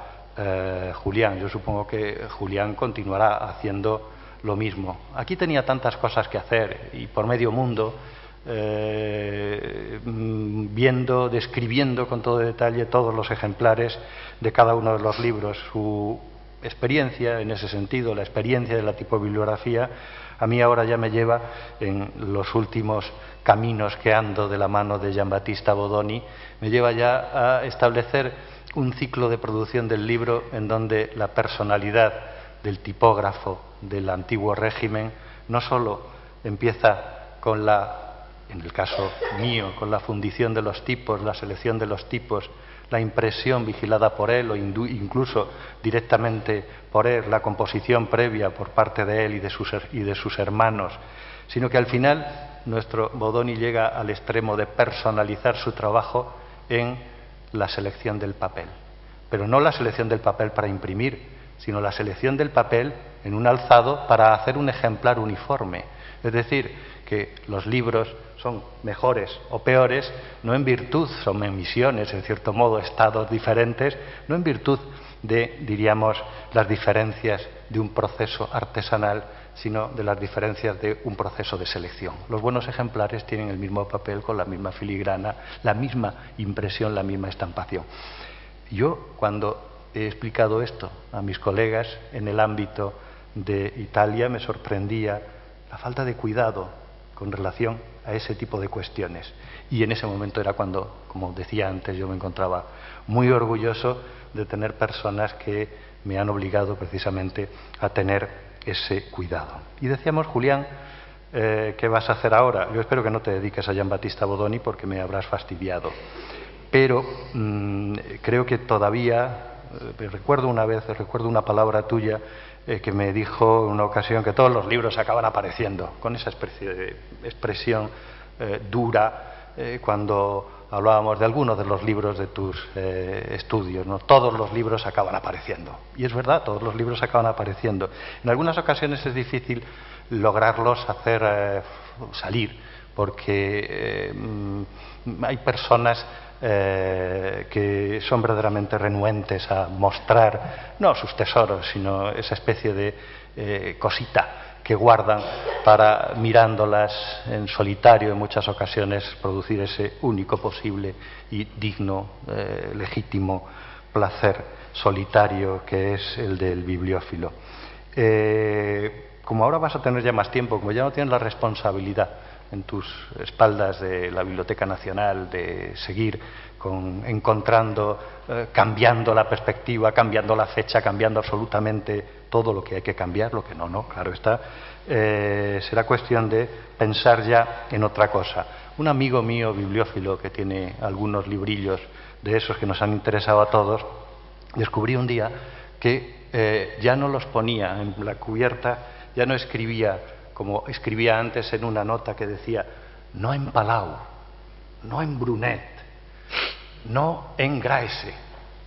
Julián. Yo supongo que Julián continuará haciendo lo mismo. Aquí tenía tantas cosas que hacer y por medio mundo, viendo, describiendo con todo detalle todos los ejemplares de cada uno de los libros. Su experiencia en ese sentido, la experiencia de la tipobibliografía, a mí ahora ya me lleva en los últimos caminos que ando de la mano de Giambattista Bodoni, me lleva ya a establecer un ciclo de producción del libro en donde la personalidad del tipógrafo del antiguo régimen no solo empieza con en el caso mío, con la fundición de los tipos, la selección de los tipos, la impresión vigilada por él o incluso directamente por él, la composición previa por parte de él y de sus hermanos, sino que al final nuestro Bodoni llega al extremo de personalizar su trabajo en la selección del papel. Pero no la selección del papel para imprimir, sino la selección del papel en un alzado para hacer un ejemplar uniforme. Es decir, que los libros son mejores o peores, no en virtud, son emisiones, en cierto modo, estados diferentes, no en virtud de, diríamos, las diferencias de un proceso artesanal, sino de las diferencias de un proceso de selección. Los buenos ejemplares tienen el mismo papel, con la misma filigrana, la misma impresión, la misma estampación. Yo, cuando he explicado esto a mis colegas en el ámbito de Italia, me sorprendía la falta de cuidado con relación a ese tipo de cuestiones. Y en ese momento era cuando, como decía antes, yo me encontraba muy orgulloso de tener personas que me han obligado precisamente a tener ese cuidado. Y decíamos, Julián, ¿qué vas a hacer ahora? Yo espero que no te dediques a Giambattista Bodoni porque me habrás fastidiado. Pero creo que todavía, recuerdo una palabra tuya que me dijo en una ocasión que todos los libros acaban apareciendo, con esa especie de expresión dura, cuando hablábamos de algunos de los libros de tus estudios, ¿no? Todos los libros acaban apareciendo. Y es verdad, todos los libros acaban apareciendo. En algunas ocasiones es difícil lograrlos hacer salir, porque hay personas que son verdaderamente renuentes a mostrar no sus tesoros, sino esa especie de cosita que guardan para, mirándolas en solitario en muchas ocasiones, producir ese único posible y digno, legítimo placer solitario que es el del bibliófilo. Como ahora vas a tener ya más tiempo, como ya no tienes la responsabilidad en tus espaldas de la Biblioteca Nacional, de seguir encontrando, cambiando la perspectiva, cambiando la fecha, cambiando absolutamente todo lo que hay que cambiar, lo que no, claro está, será cuestión de pensar ya en otra cosa. Un amigo mío, bibliófilo, que tiene algunos librillos de esos que nos han interesado a todos, descubrí un día que ya no los ponía en la cubierta, ya no escribía como escribía antes en una nota que decía, no en Palau, no en Brunet, no en Graese,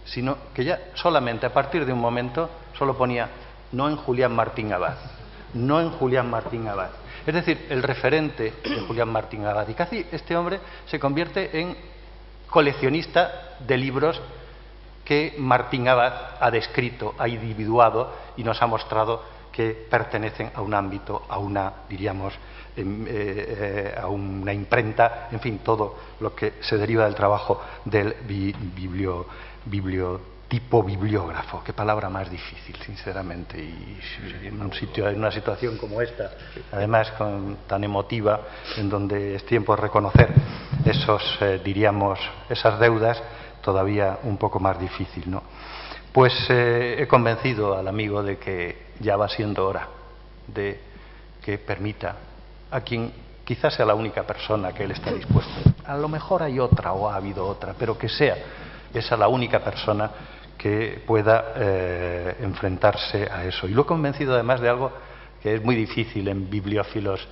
sino que ya solamente a partir de un momento solo ponía no en Julián Martín Abad, no en Julián Martín Abad. Es decir, el referente de Julián Martín Abad. Y casi este hombre se convierte en coleccionista de libros que Martín Abad ha descrito, ha individuado y nos ha mostrado que pertenecen a un ámbito, a una, diríamos, a una imprenta, en fin, todo lo que se deriva del trabajo del tipo bibliógrafo. Qué palabra más difícil, sinceramente, y en una situación como esta, además tan emotiva, en donde es tiempo de reconocer esos, diríamos, esas deudas, todavía un poco más difícil, ¿no? Pues he convencido al amigo de que ya va siendo hora de que permita a quien quizás sea la única persona que él está dispuesto. A lo mejor hay otra o ha habido otra, pero que sea esa la única persona que pueda enfrentarse a eso. Y lo he convencido además de algo que es muy difícil en bibliófilos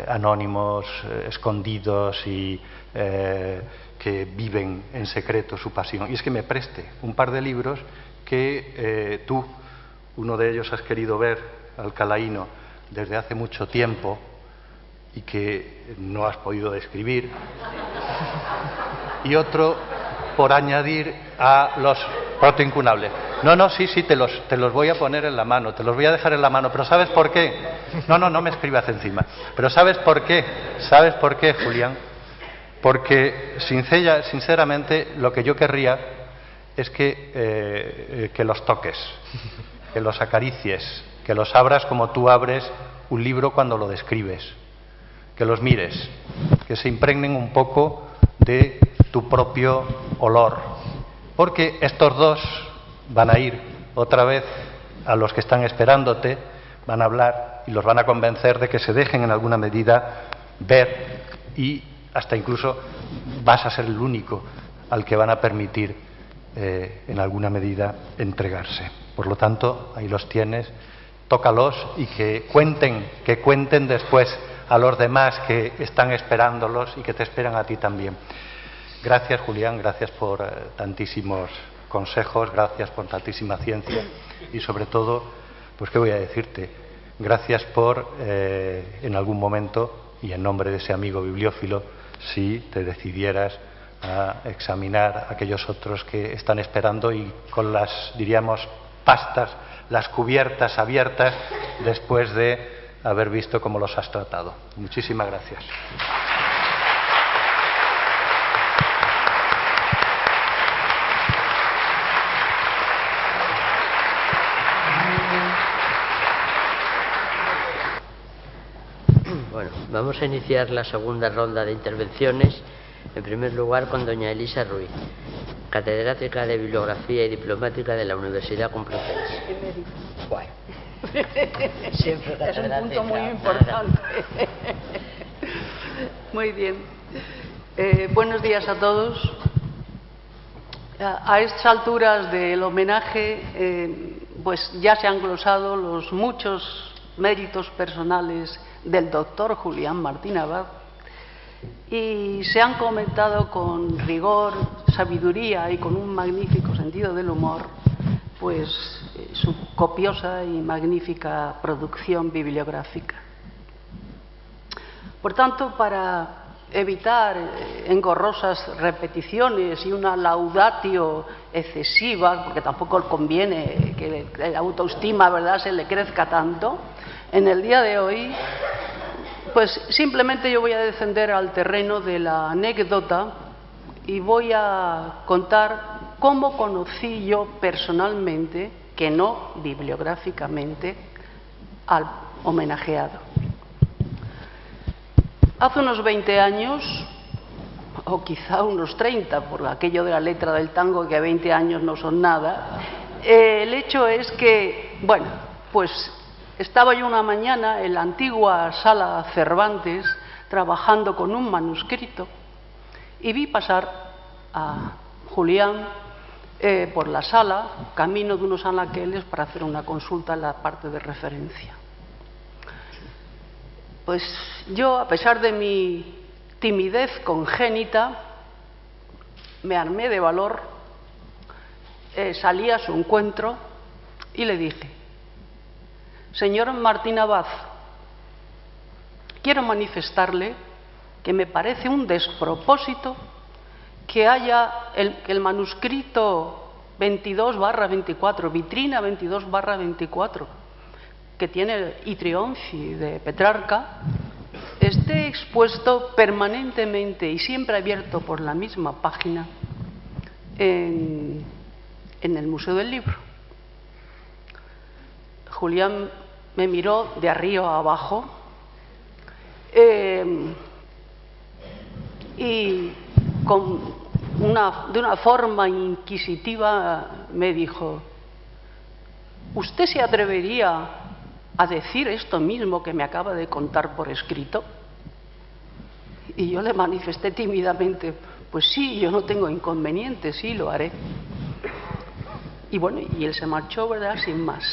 anónimos, escondidos y que viven en secreto su pasión. Y es que me preste un par de libros que tú, uno de ellos, has querido ver, Alcalaíno, desde hace mucho tiempo y que no has podido describir, y otro por añadir a los Proto Incunable. No, sí, te los voy a poner en la mano, te los voy a dejar en la mano, pero ¿sabes por qué? No me escribas encima. Pero ¿sabes por qué? ¿Sabes por qué, Julián? Porque sinceramente lo que yo querría es que los toques, que los acaricies, que los abras como tú abres un libro cuando lo describes, que los mires, que se impregnen un poco de tu propio olor, porque estos dos van a ir otra vez a los que están esperándote, van a hablar y los van a convencer de que se dejen en alguna medida ver, y hasta incluso vas a ser el único al que van a permitir en alguna medida, entregarse. Por lo tanto, ahí los tienes, tócalos y que cuenten después a los demás que están esperándolos y que te esperan a ti también. Gracias, Julián, gracias por tantísimos consejos, gracias por tantísima ciencia y, sobre todo, pues qué voy a decirte, gracias por, en algún momento, y en nombre de ese amigo bibliófilo, si te decidieras a examinar aquellos otros que están esperando y con las, diríamos, pastas, las cubiertas abiertas después de haber visto cómo los has tratado. Muchísimas gracias. Bueno, vamos a iniciar la segunda ronda de intervenciones, en primer lugar con doña Elisa Ruiz, catedrática de Bibliografía y Diplomática de la Universidad Complutense. Bueno. Siempre es un punto muy catedrática. importante. Muy bien. Buenos días a todos. A estas alturas del homenaje, pues ya se han glosado los muchos méritos personales del doctor Julián Martín Abad y se han comentado con rigor, sabiduría y con un magnífico sentido del humor, pues su copiosa y magnífica producción bibliográfica. Por tanto, para evitar engorrosas repeticiones y una laudatio excesiva, porque tampoco conviene que la autoestima, ¿verdad?, se le crezca tanto, en el día de hoy, pues simplemente yo voy a descender al terreno de la anécdota y voy a contar cómo conocí yo personalmente, que no bibliográficamente, al homenajeado. Hace unos 20 años, o quizá unos 30, por aquello de la letra del tango, que 20 años no son nada, el hecho es que, bueno, pues estaba yo una mañana en la antigua sala Cervantes trabajando con un manuscrito y vi pasar a Julián por la sala, camino de unos anaqueles para hacer una consulta en la parte de referencia. Pues yo, a pesar de mi timidez congénita, me armé de valor, salí a su encuentro y le dije: señor Martín Abad, quiero manifestarle que me parece un despropósito que haya el manuscrito 22/24, vitrina 22/24, que tiene Itrionci de Petrarca, esté expuesto permanentemente y siempre abierto por la misma página en el Museo del Libro. Julián me miró de arriba a abajo y de una forma inquisitiva me dijo: ¿usted se atrevería a decir esto mismo que me acaba de contar por escrito? Y yo le manifesté tímidamente: pues sí, yo no tengo inconveniente, sí, lo haré. Y bueno, y él se marchó, ¿verdad?, sin más.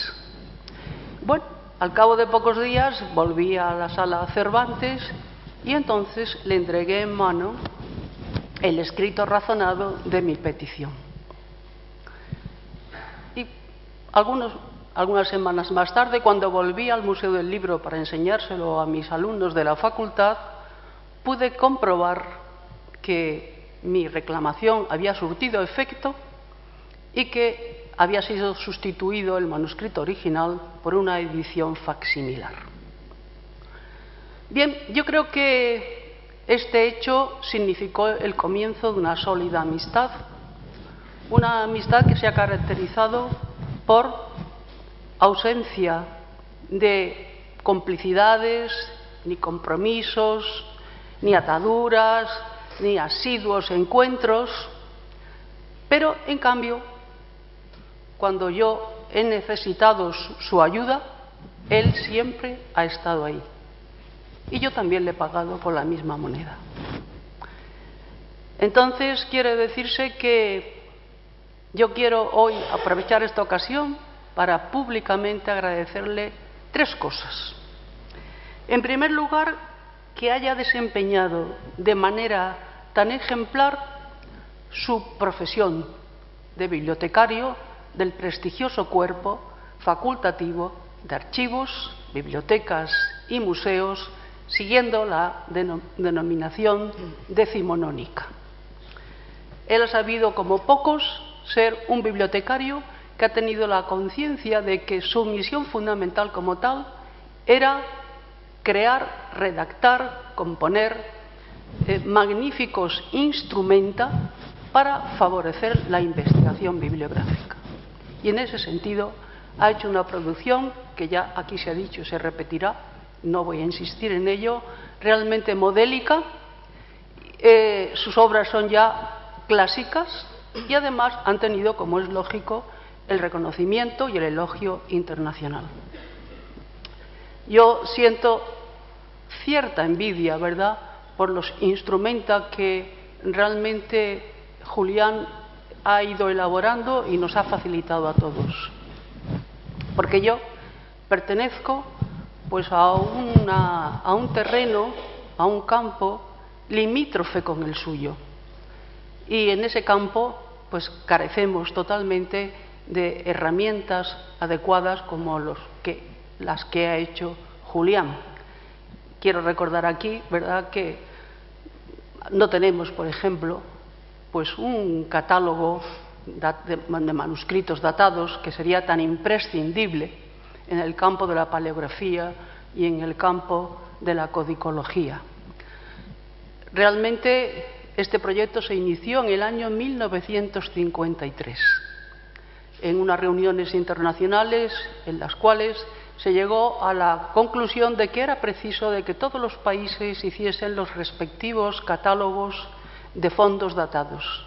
Bueno, al cabo de pocos días volví a la sala Cervantes y entonces le entregué en mano el escrito razonado de mi petición. Y algunas semanas más tarde, cuando volví al Museo del Libro para enseñárselo a mis alumnos de la facultad, pude comprobar que mi reclamación había surtido efecto y que había sido sustituido el manuscrito original por una edición facsimilar. Bien, yo creo que este hecho significó el comienzo de una sólida amistad, una amistad que se ha caracterizado por ausencia de complicidades, ni compromisos, ni ataduras, ni asiduos encuentros, pero en cambio, cuando yo he necesitado su ayuda, él siempre ha estado ahí. Y yo también le he pagado con la misma moneda. Entonces, quiere decirse que Yo quiero hoy aprovechar esta ocasión para públicamente agradecerle 3 cosas. En primer lugar, que haya desempeñado de manera tan ejemplar su profesión de bibliotecario del prestigioso cuerpo facultativo de archivos, bibliotecas y museos, siguiendo la denominación decimonónica. Él ha sabido, como pocos, ser un bibliotecario que ha tenido la conciencia de que su misión fundamental como tal era crear, redactar, componer magníficos instrumenta para favorecer la investigación bibliográfica. Y en ese sentido ha hecho una producción que ya aquí se ha dicho y se repetirá, no voy a insistir en ello, realmente modélica. Sus obras son ya clásicas y además han tenido, como es lógico, el reconocimiento y el elogio internacional. Yo siento cierta envidia, ¿verdad?, por los instrumenta que realmente Julián ha ido elaborando y nos ha facilitado a todos. Porque yo pertenezco pues a un terreno, a un campo limítrofe con el suyo. Y en ese campo pues carecemos totalmente de herramientas adecuadas como las que ha hecho Julián. Quiero recordar aquí, ¿verdad?, que no tenemos, por ejemplo, pues un catálogo de manuscritos datados que sería tan imprescindible en el campo de la paleografía y en el campo de la codicología. Realmente este proyecto se inició en el año 1953, en unas reuniones internacionales en las cuales se llegó a la conclusión de que era preciso de que todos los países hiciesen los respectivos catálogos de fondos datados.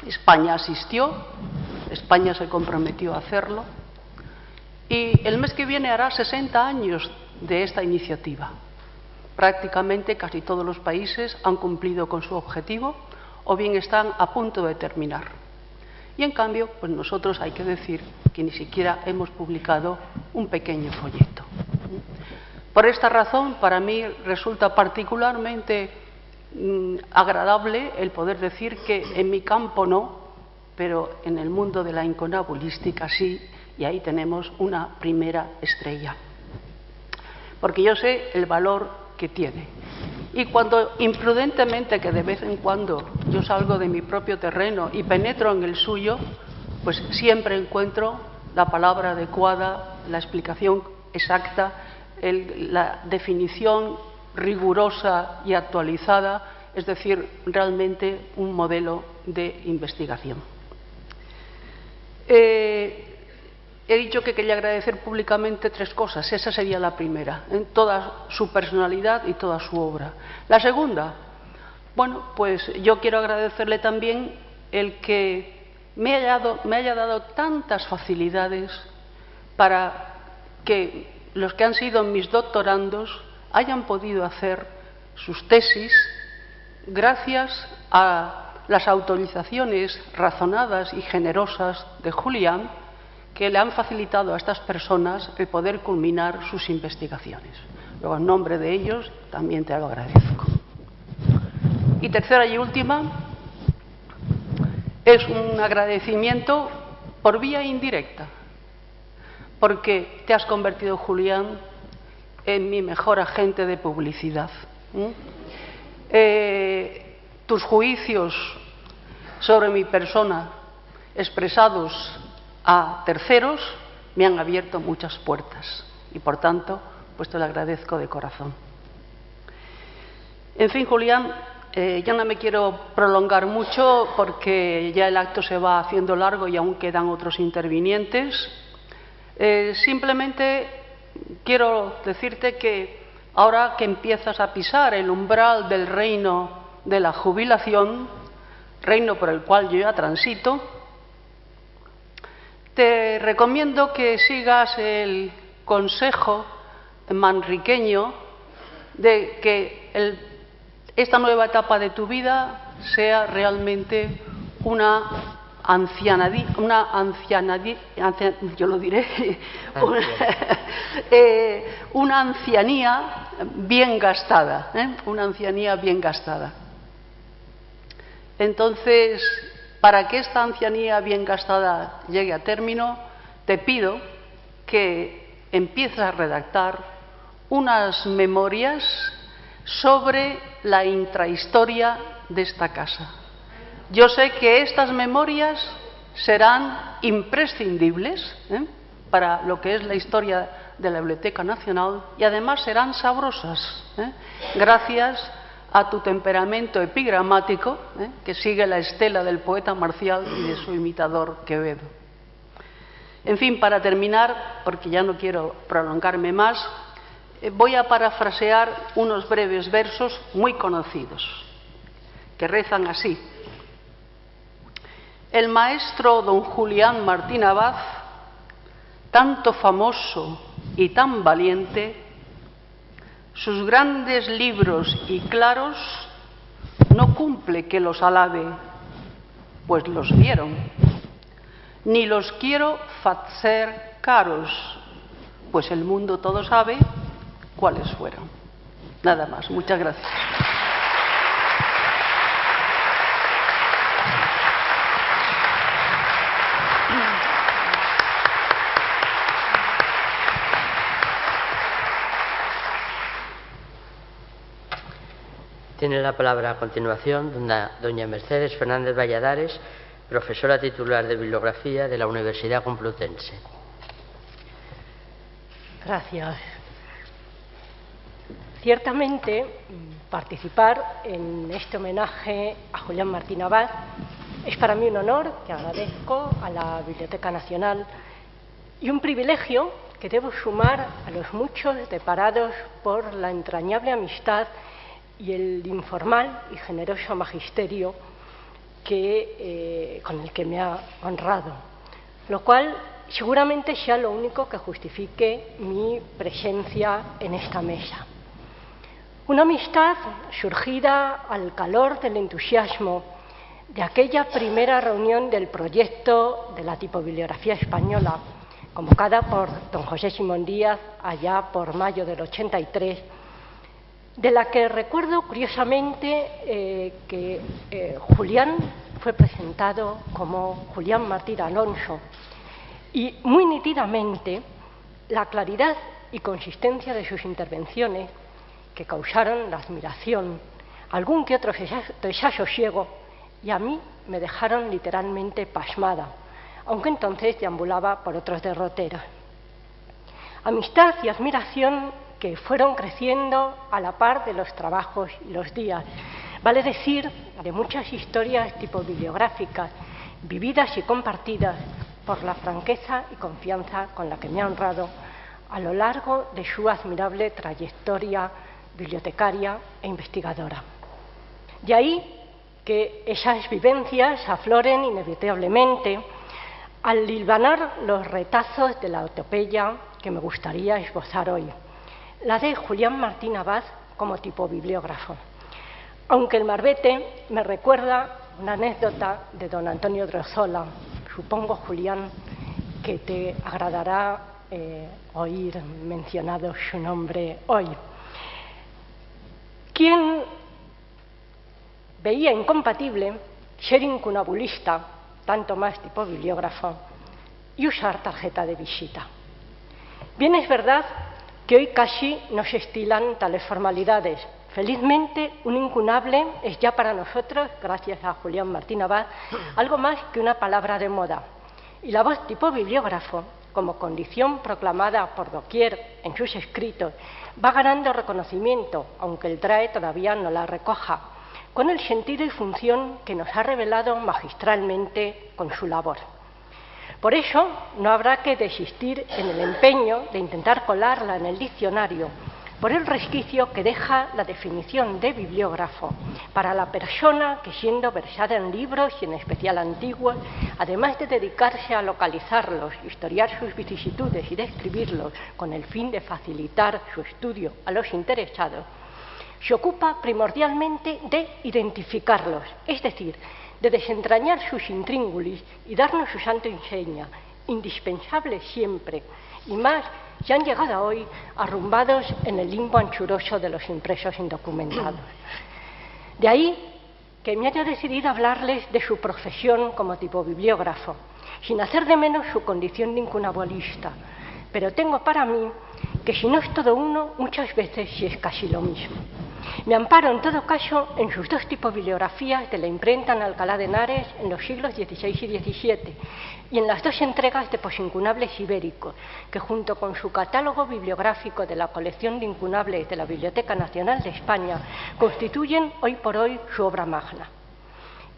España asistió, España se comprometió a hacerlo y el mes que viene hará 60 años de esta iniciativa. Prácticamente casi todos los países han cumplido con su objetivo o bien están a punto de terminar. Y en cambio, pues nosotros hay que decir que ni siquiera hemos publicado un pequeño folleto. Por esta razón, para mí resulta particularmente agradable el poder decir que en mi campo no, pero en el mundo de la incunabulística sí, y ahí tenemos una primera estrella. Porque yo sé el valor que tiene. Y cuando imprudentemente, que de vez en cuando yo salgo de mi propio terreno y penetro en el suyo, pues siempre encuentro la palabra adecuada, la explicación exacta, la definición rigurosa y actualizada, es decir, realmente un modelo de investigación. He dicho que quería agradecer públicamente 3 cosas. Esa sería la primera, en toda su personalidad y toda su obra. La segunda, bueno, pues yo quiero agradecerle también el que me haya dado tantas facilidades para que los que han sido mis doctorandos hayan podido hacer sus tesis gracias a las autorizaciones razonadas y generosas de Julián, que le han facilitado a estas personas el poder culminar sus investigaciones. Luego, en nombre de ellos, también te lo agradezco. Y tercera y última, es un agradecimiento por vía indirecta, porque te has convertido, Julián, en mi mejor agente de publicidad. Tus juicios sobre mi persona, expresados a terceros, me han abierto muchas puertas y por tanto pues te lo agradezco de corazón. En fin, Julián, ya no me quiero prolongar mucho porque ya el acto se va haciendo largo y aún quedan otros intervinientes. Simplemente quiero decirte que ahora que empiezas a pisar el umbral del reino de la jubilación, reino por el cual yo ya transito, te recomiendo que sigas el consejo manriqueño de que esta nueva etapa de tu vida sea realmente una yo lo diré, una ancianía bien gastada, una ancianía bien gastada. Entonces, para que esta ancianía bien gastada llegue a término, te pido que empieces a redactar unas memorias sobre la intrahistoria de esta casa. Yo sé que estas memorias serán imprescindibles para lo que es la historia de la Biblioteca Nacional y además serán sabrosas, gracias a tu temperamento epigramático, que sigue la estela del poeta Marcial y de su imitador Quevedo. En fin, para terminar, porque ya no quiero prolongarme más, voy a parafrasear unos breves versos muy conocidos, que rezan así. El maestro don Julián Martín Abad, tanto famoso y tan valiente, sus grandes libros y claros no cumple que los alabe, pues los vieron, ni los quiero facer caros, pues el mundo todo sabe cuáles fueron. Nada más, muchas gracias. Tiene la palabra a continuación doña Mercedes Fernández Valladares, profesora titular de Bibliografía de la Universidad Complutense. Gracias. Ciertamente, participar en este homenaje a Julián Martín Abad es para mí un honor que agradezco a la Biblioteca Nacional y un privilegio que debo sumar a los muchos deparados por la entrañable amistad y el informal y generoso magisterio con el que me ha honrado, lo cual seguramente sea lo único que justifique mi presencia en esta mesa. Una amistad surgida al calor del entusiasmo de aquella primera reunión del proyecto de la tipobibliografía española, convocada por don José Simón Díaz allá por mayo del 83, de la que recuerdo curiosamente que Julián fue presentado como Julián Martín Alonso y muy nítidamente la claridad y consistencia de sus intervenciones que causaron la admiración, algún que otro desasosiego y a mí me dejaron literalmente pasmada, aunque entonces deambulaba por otros derroteros. Amistad y admiración que fueron creciendo a la par de los trabajos y los días, vale decir, de muchas historias tipobibliográficas, vividas y compartidas por la franqueza y confianza con la que me ha honrado a lo largo de su admirable trayectoria bibliotecaria e investigadora. De ahí que esas vivencias afloren inevitablemente al hilvanar los retazos de la autopeya que me gustaría esbozar hoy, la de Julián Martín Abad como tipobibliógrafo. Aunque el marbete me recuerda una anécdota de don Antonio Drozola, supongo, Julián, que te agradará oír mencionado su nombre hoy. Quien veía incompatible ser incunabulista, tanto más tipobibliógrafo, y usar tarjeta de visita. Bien es verdad que hoy casi no se estilan tales formalidades. Felizmente, un incunable es ya para nosotros, gracias a Julián Martín Abad, algo más que una palabra de moda. Y la voz tipobibliógrafo, como condición proclamada por doquier en sus escritos, va ganando reconocimiento, aunque el DRAE todavía no la recoja, con el sentido y función que nos ha revelado magistralmente con su labor. Por eso, no habrá que desistir en el empeño de intentar colarla en el diccionario, por el resquicio que deja la definición de bibliógrafo para la persona que, siendo versada en libros y en especial antiguos, además de dedicarse a localizarlos, historiar sus vicisitudes y describirlos con el fin de facilitar su estudio a los interesados, se ocupa primordialmente de identificarlos, es decir, de desentrañar sus intríngulis y darnos su santo enseña, indispensable siempre, y más ya han llegado hoy arrumbados en el limbo anchuroso de los impresos indocumentados. De ahí que me haya decidido hablarles de su profesión como tipobibliógrafo, sin hacer de menos su condición de incunabulista, pero tengo para mí que si no es todo uno, muchas veces sí es casi lo mismo. Me amparo, en todo caso, en sus dos tipobibliografías de la imprenta en Alcalá de Henares en los siglos XVI y XVII y en las dos entregas de Posincunables Ibéricos, que junto con su catálogo bibliográfico de la colección de incunables de la Biblioteca Nacional de España constituyen hoy por hoy su obra magna.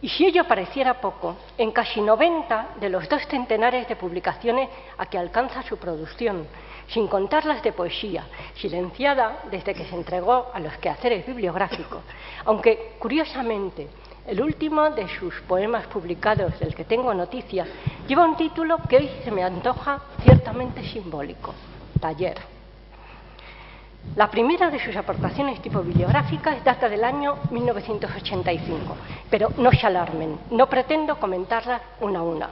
Y si ello pareciera poco, en casi 90 de los 2 centenares de publicaciones a que alcanza su producción, sin contar las de poesía, silenciada desde que se entregó a los quehaceres bibliográficos, aunque, curiosamente, el último de sus poemas publicados, del que tengo noticia, lleva un título que hoy se me antoja ciertamente simbólico: Taller. La primera de sus aportaciones tipobibliográficas data del año 1985, pero no se alarmen, no pretendo comentarlas una a una.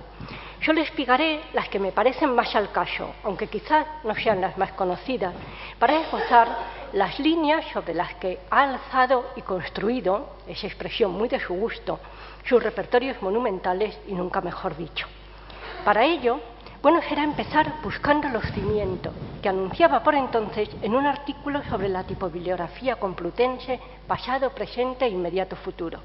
Solo explicaré las que me parecen más al caso, aunque quizás no sean las más conocidas, para esbozar las líneas sobre las que ha alzado y construido, esa expresión muy de su gusto, sus repertorios monumentales y nunca mejor dicho. Para ello, bueno será empezar buscando los cimientos que anunciaba por entonces en un artículo sobre la tipobibliografía complutense, pasado, presente e inmediato futuro.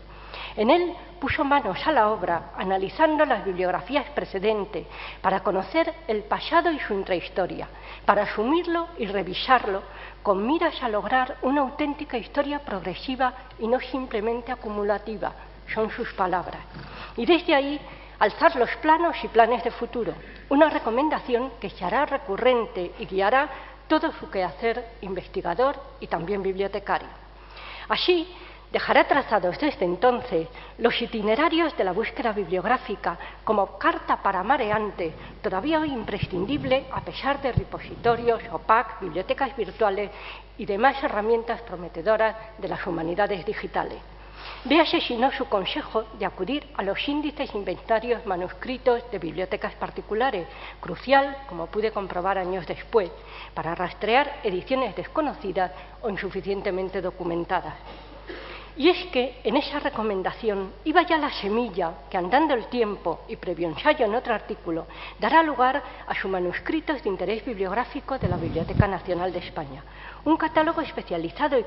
En él puso manos a la obra, analizando las bibliografías precedentes, para conocer el pasado y su intrahistoria, para asumirlo y revisarlo, con miras a lograr una auténtica historia progresiva y no simplemente acumulativa, son sus palabras. Y desde ahí alzar los planos y planes de futuro, una recomendación que se hará recurrente y guiará todo su quehacer investigador y también bibliotecario. Así, dejará trazados desde entonces los itinerarios de la búsqueda bibliográfica como carta para mareante, todavía hoy imprescindible a pesar de repositorios, OPAC, bibliotecas virtuales y demás herramientas prometedoras de las humanidades digitales. Véase si no su consejo de acudir a los índices e inventarios manuscritos de bibliotecas particulares, crucial, como pude comprobar años después, para rastrear ediciones desconocidas o insuficientemente documentadas. Y es que en esa recomendación iba ya la semilla que, andando el tiempo y previo ensayo en otro artículo, dará lugar a sus manuscritos de interés bibliográfico de la Biblioteca Nacional de España, un catálogo especializado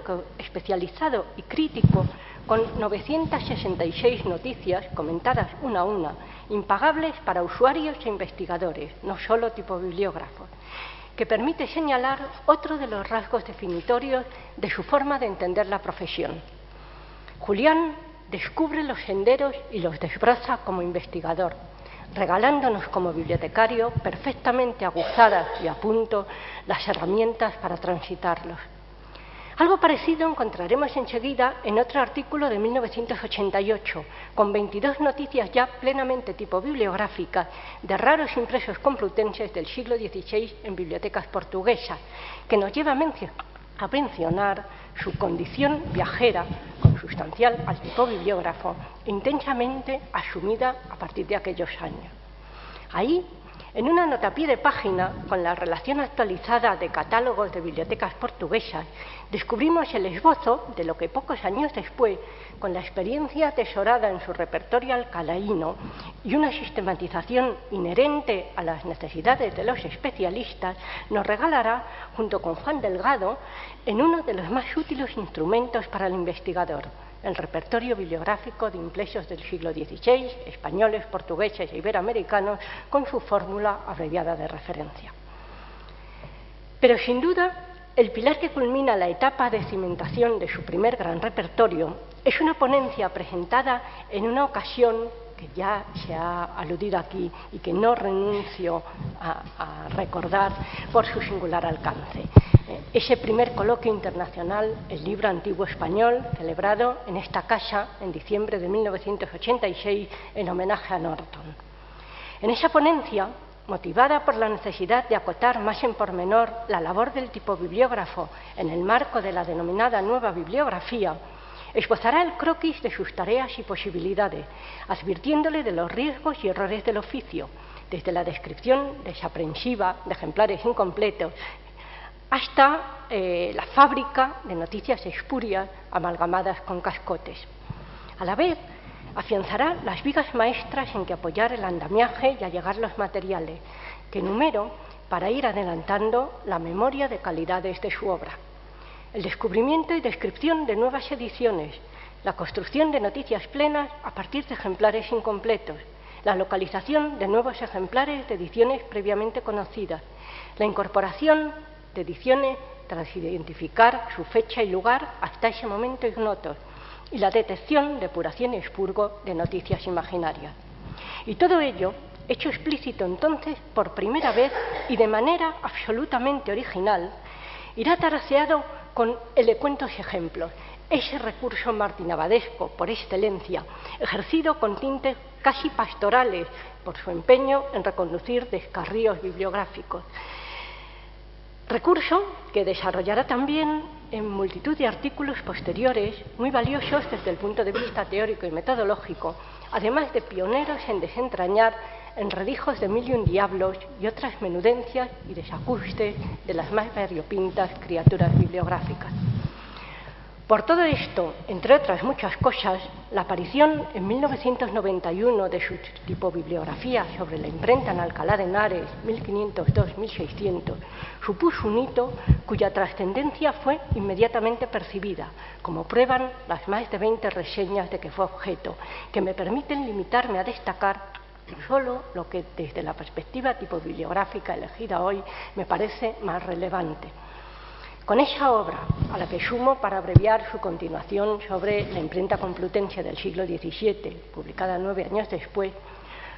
y crítico con 966 noticias comentadas una a una, impagables para usuarios e investigadores, no solo tipobibliógrafos, que permite señalar otro de los rasgos definitorios de su forma de entender la profesión. Julián descubre los senderos y los desbroza como investigador, regalándonos como bibliotecario perfectamente aguzadas y a punto las herramientas para transitarlos. Algo parecido encontraremos enseguida en otro artículo de 1988, con 22 noticias ya plenamente tipobibliográficas de raros impresos complutenses del siglo XVI en bibliotecas portuguesas, que nos lleva a mencionar su condición viajera, consustancial al tipobibliógrafo, intensamente asumida a partir de aquellos años. Ahí, en una nota a pie de página, con la relación actualizada de catálogos de bibliotecas portuguesas, descubrimos el esbozo de lo que pocos años después, con la experiencia atesorada en su repertorio alcalaíno y una sistematización inherente a las necesidades de los especialistas, nos regalará, junto con Juan Delgado, en uno de los más útiles instrumentos para el investigador, el repertorio bibliográfico de impresos del siglo XVI, españoles, portugueses e iberoamericanos, con su fórmula abreviada de referencia. Pero sin duda, el pilar que culmina la etapa de cimentación de su primer gran repertorio es una ponencia presentada en una ocasión que ya se ha aludido aquí y que no renuncio a recordar por su singular alcance. Ese primer coloquio internacional, el Libro Antiguo Español, celebrado en esta casa en diciembre de 1986 en homenaje a Norton. En esa ponencia, motivada por la necesidad de acotar más en pormenor la labor del tipobibliógrafo en el marco de la denominada nueva bibliografía, Esbozará el croquis de sus tareas y posibilidades, advirtiéndole de los riesgos y errores del oficio, desde la descripción desaprensiva de ejemplares incompletos hasta la fábrica de noticias espurias amalgamadas con cascotes. A la vez, afianzará las vigas maestras en que apoyar el andamiaje y allegar los materiales, que enumero para ir adelantando la memoria de calidades de su obra. El descubrimiento y descripción de nuevas ediciones, la construcción de noticias plenas a partir de ejemplares incompletos, la localización de nuevos ejemplares de ediciones previamente conocidas, la incorporación de ediciones tras identificar su fecha y lugar hasta ese momento ignotos, y la detección, depuración y expurgo de noticias imaginarias. Y todo ello hecho explícito entonces por primera vez y de manera absolutamente original, irá taraseado con elocuentes ejemplos, ese recurso martinabadesco por excelencia, ejercido con tintes casi pastorales por su empeño en reconducir descarríos bibliográficos. Recurso que desarrollará también en multitud de artículos posteriores, muy valiosos desde el punto de vista teórico y metodológico, además de pioneros en desentrañar enredijos de mil y un diablos y otras menudencias y desajustes de las más variopintas criaturas bibliográficas. Por todo esto, entre otras muchas cosas, la aparición en 1991 de su tipobibliografía sobre la imprenta en Alcalá de Henares, 1502-1600, supuso un hito cuya trascendencia fue inmediatamente percibida, como prueban las más de 20 reseñas de que fue objeto, que me permiten limitarme a destacar solo lo que desde la perspectiva tipobibliográfica elegida hoy me parece más relevante. Con esa obra, a la que sumo para abreviar su continuación sobre la imprenta complutense del siglo XVII, publicada 9 años después,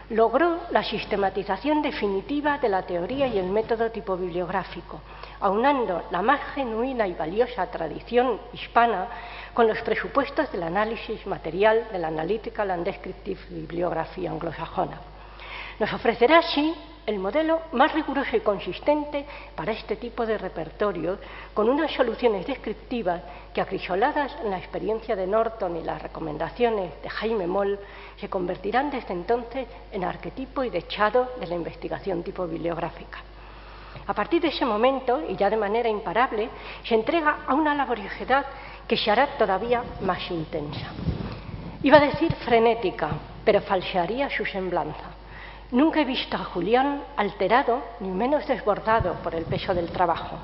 logró la sistematización definitiva de la teoría y el método tipobibliográfico, aunando la más genuina y valiosa tradición hispana con los presupuestos del análisis material de la Analytical and Descriptive Bibliography anglosajona. Nos ofrecerá así el modelo más riguroso y consistente para este tipo de repertorio, con unas soluciones descriptivas que, acrisoladas en la experiencia de Norton y las recomendaciones de Jaime Moll, se convertirán desde entonces en arquetipo y dechado de la investigación tipobibliográfica. A partir de ese momento, y ya de manera imparable, se entrega a una laboriosidad que se hará todavía más intensa. Iba a decir frenética, pero falsearía su semblanza. Nunca he visto a Julián alterado ni menos desbordado por el peso del trabajo.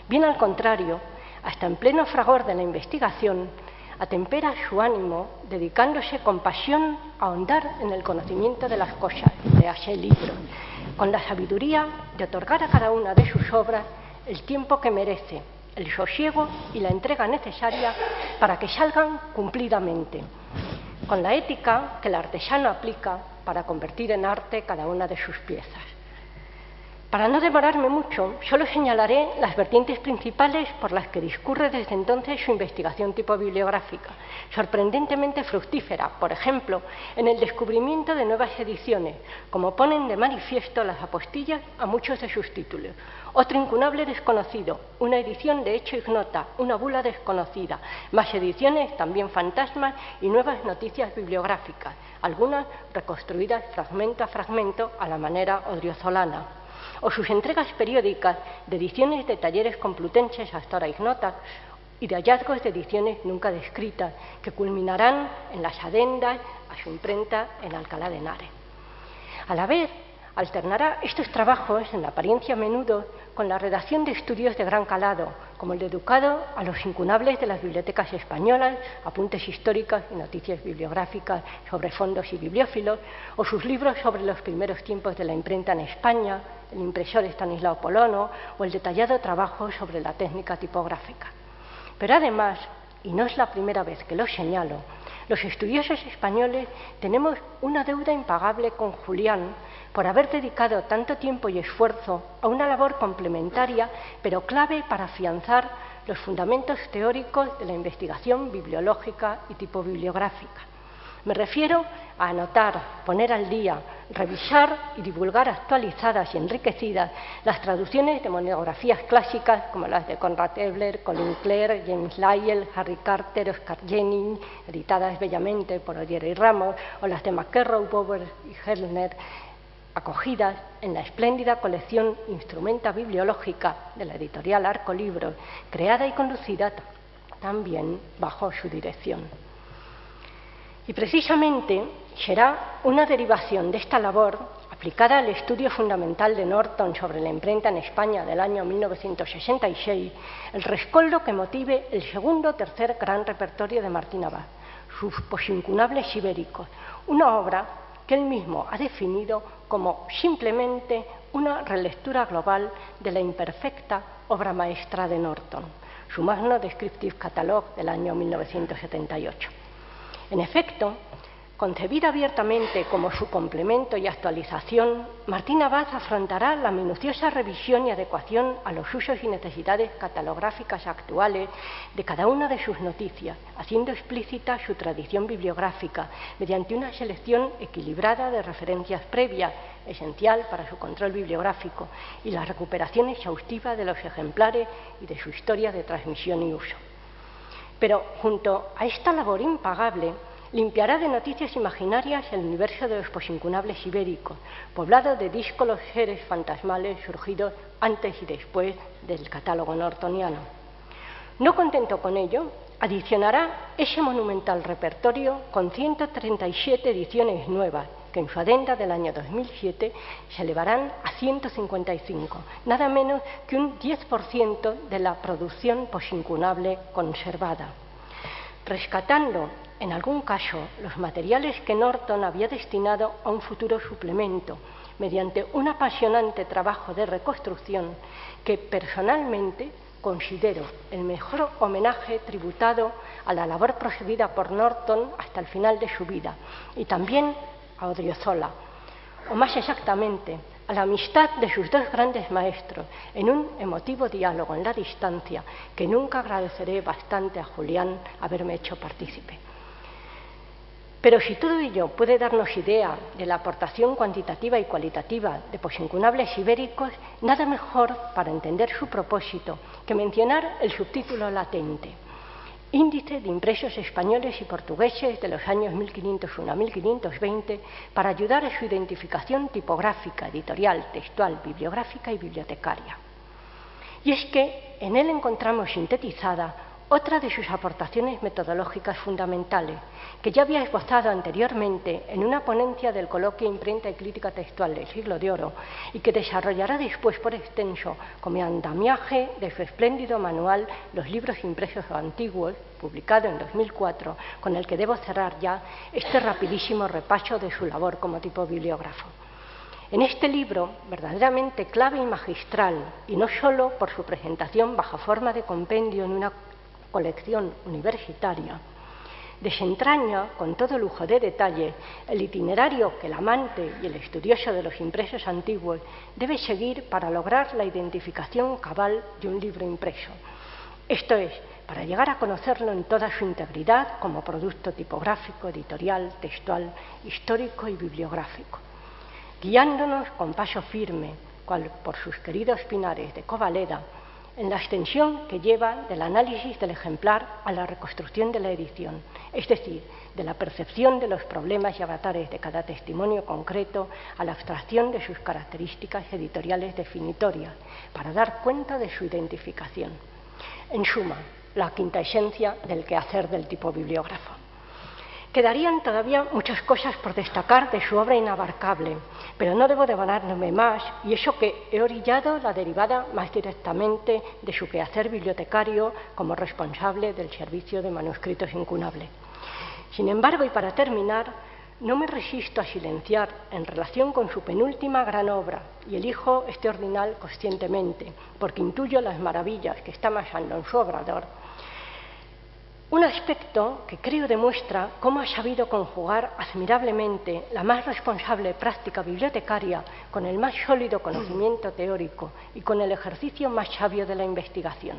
Bien al contrario, hasta en pleno fragor de la investigación, atempera su ánimo dedicándose con pasión a ahondar en el conocimiento de las cosas, léase el libro, con la sabiduría de otorgar a cada una de sus obras el tiempo que merece, el sosiego y la entrega necesaria para que salgan cumplidamente, con la ética que el artesano aplica para convertir en arte cada una de sus piezas. Para no demorarme mucho, solo señalaré las vertientes principales por las que discurre desde entonces su investigación tipobibliográfica, sorprendentemente fructífera, por ejemplo, en el descubrimiento de nuevas ediciones, como ponen de manifiesto las apostillas a muchos de sus títulos. Otro incunable desconocido, una edición de hecho ignota, una bula desconocida, más ediciones también fantasmas y nuevas noticias bibliográficas, algunas reconstruidas fragmento a fragmento a la manera odriozolana, o sus entregas periódicas de ediciones de talleres complutenses hasta ahora ignotas y de hallazgos de ediciones nunca descritas, que culminarán en las adendas a su imprenta en Alcalá de Henares. A la vez, alternará estos trabajos, en la apariencia a menudo, con la redacción de estudios de gran calado, como el dedicado a los incunables de las bibliotecas españolas, apuntes históricos y noticias bibliográficas sobre fondos y bibliófilos, o sus libros sobre los primeros tiempos de la imprenta en España, el impresor Estanislao Polono, o el detallado trabajo sobre la técnica tipográfica. Pero además, y no es la primera vez que lo señalo, los estudiosos españoles tenemos una deuda impagable con Julián por haber dedicado tanto tiempo y esfuerzo a una labor complementaria, pero clave para afianzar los fundamentos teóricos de la investigación bibliológica y tipobibliográfica. Me refiero a anotar, poner al día, revisar y divulgar actualizadas y enriquecidas las traducciones de monografías clásicas como las de Conrad Ebler, Colin Clare, James Lyell, Harry Carter, Oscar Jennings, editadas bellamente por Oyer y Ramos, o las de McKerrow, Bower y Hellner, acogidas en la espléndida colección Instrumenta Bibliológica de la editorial Arco Libros, creada y conducida también bajo su dirección. Y precisamente será una derivación de esta labor, aplicada al estudio fundamental de Norton sobre la imprenta en España del año 1966, el rescoldo que motive el segundo o tercer gran repertorio de Martín Abad, sus Posincunables ibéricos, una obra que él mismo ha definido como simplemente una relectura global de la imperfecta obra maestra de Norton, su Magno Descriptive Catalogue del año 1978. En efecto, concebida abiertamente como su complemento y actualización, Martín Abad afrontará la minuciosa revisión y adecuación a los usos y necesidades catalográficas actuales de cada una de sus noticias, haciendo explícita su tradición bibliográfica mediante una selección equilibrada de referencias previas, esencial para su control bibliográfico, y la recuperación exhaustiva de los ejemplares y de su historia de transmisión y uso. Pero junto a esta labor impagable, limpiará de noticias imaginarias el universo de los Posincunables ibéricos, poblado de díscolos seres fantasmales surgidos antes y después del catálogo nortoniano. No contento con ello, adicionará ese monumental repertorio con 137 ediciones nuevas, que en su adenda del año 2007 se elevarán a 155, nada menos que un 10% de la producción posincunable conservada. Rescatando, en algún caso, los materiales que Norton había destinado a un futuro suplemento, mediante un apasionante trabajo de reconstrucción que personalmente considero el mejor homenaje tributado a la labor procedida por Norton hasta el final de su vida, y también a Odriozola, o más exactamente, a la amistad de sus dos grandes maestros, en un emotivo diálogo en la distancia que nunca agradeceré bastante a Julián haberme hecho partícipe. Pero si todo ello puede darnos idea de la aportación cuantitativa y cualitativa de Posincunables ibéricos, nada mejor para entender su propósito que mencionar el subtítulo latente: Índice de impresos españoles y portugueses de los años 1501 a 1520 para ayudar a su identificación tipográfica, editorial, textual, bibliográfica y bibliotecaria. Y es que en él encontramos sintetizada otra de sus aportaciones metodológicas fundamentales, que ya había esbozado anteriormente en una ponencia del coloquio Imprenta y Crítica Textual del Siglo de Oro y que desarrollará después por extenso como andamiaje de su espléndido manual Los libros impresos o antiguos, publicado en 2004, con el que debo cerrar ya este rapidísimo repaso de su labor como tipo bibliógrafo. En este libro, verdaderamente clave y magistral, y no solo por su presentación bajo forma de compendio en una colección universitaria, desentraña con todo lujo de detalle el itinerario que el amante y el estudioso de los impresos antiguos debe seguir para lograr la identificación cabal de un libro impreso. Esto es, para llegar a conocerlo en toda su integridad como producto tipográfico, editorial, textual, histórico y bibliográfico, guiándonos con paso firme, cual por sus queridos pinares de Covaleda, en la extensión que lleva del análisis del ejemplar a la reconstrucción de la edición, es decir, de la percepción de los problemas y avatares de cada testimonio concreto a la abstracción de sus características editoriales definitorias, para dar cuenta de su identificación. En suma, la quinta esencia del quehacer del tipo bibliógrafo. Quedarían todavía muchas cosas por destacar de su obra inabarcable, pero no debo devorarme más, y eso que he orillado la derivada más directamente de su quehacer bibliotecario como responsable del servicio de manuscritos incunables. Sin embargo, y para terminar, no me resisto a silenciar en relación con su penúltima gran obra, y elijo este ordinal conscientemente, porque intuyo las maravillas que está amasando en su obrador, un aspecto que creo demuestra cómo ha sabido conjugar admirablemente la más responsable práctica bibliotecaria con el más sólido conocimiento teórico y con el ejercicio más sabio de la investigación.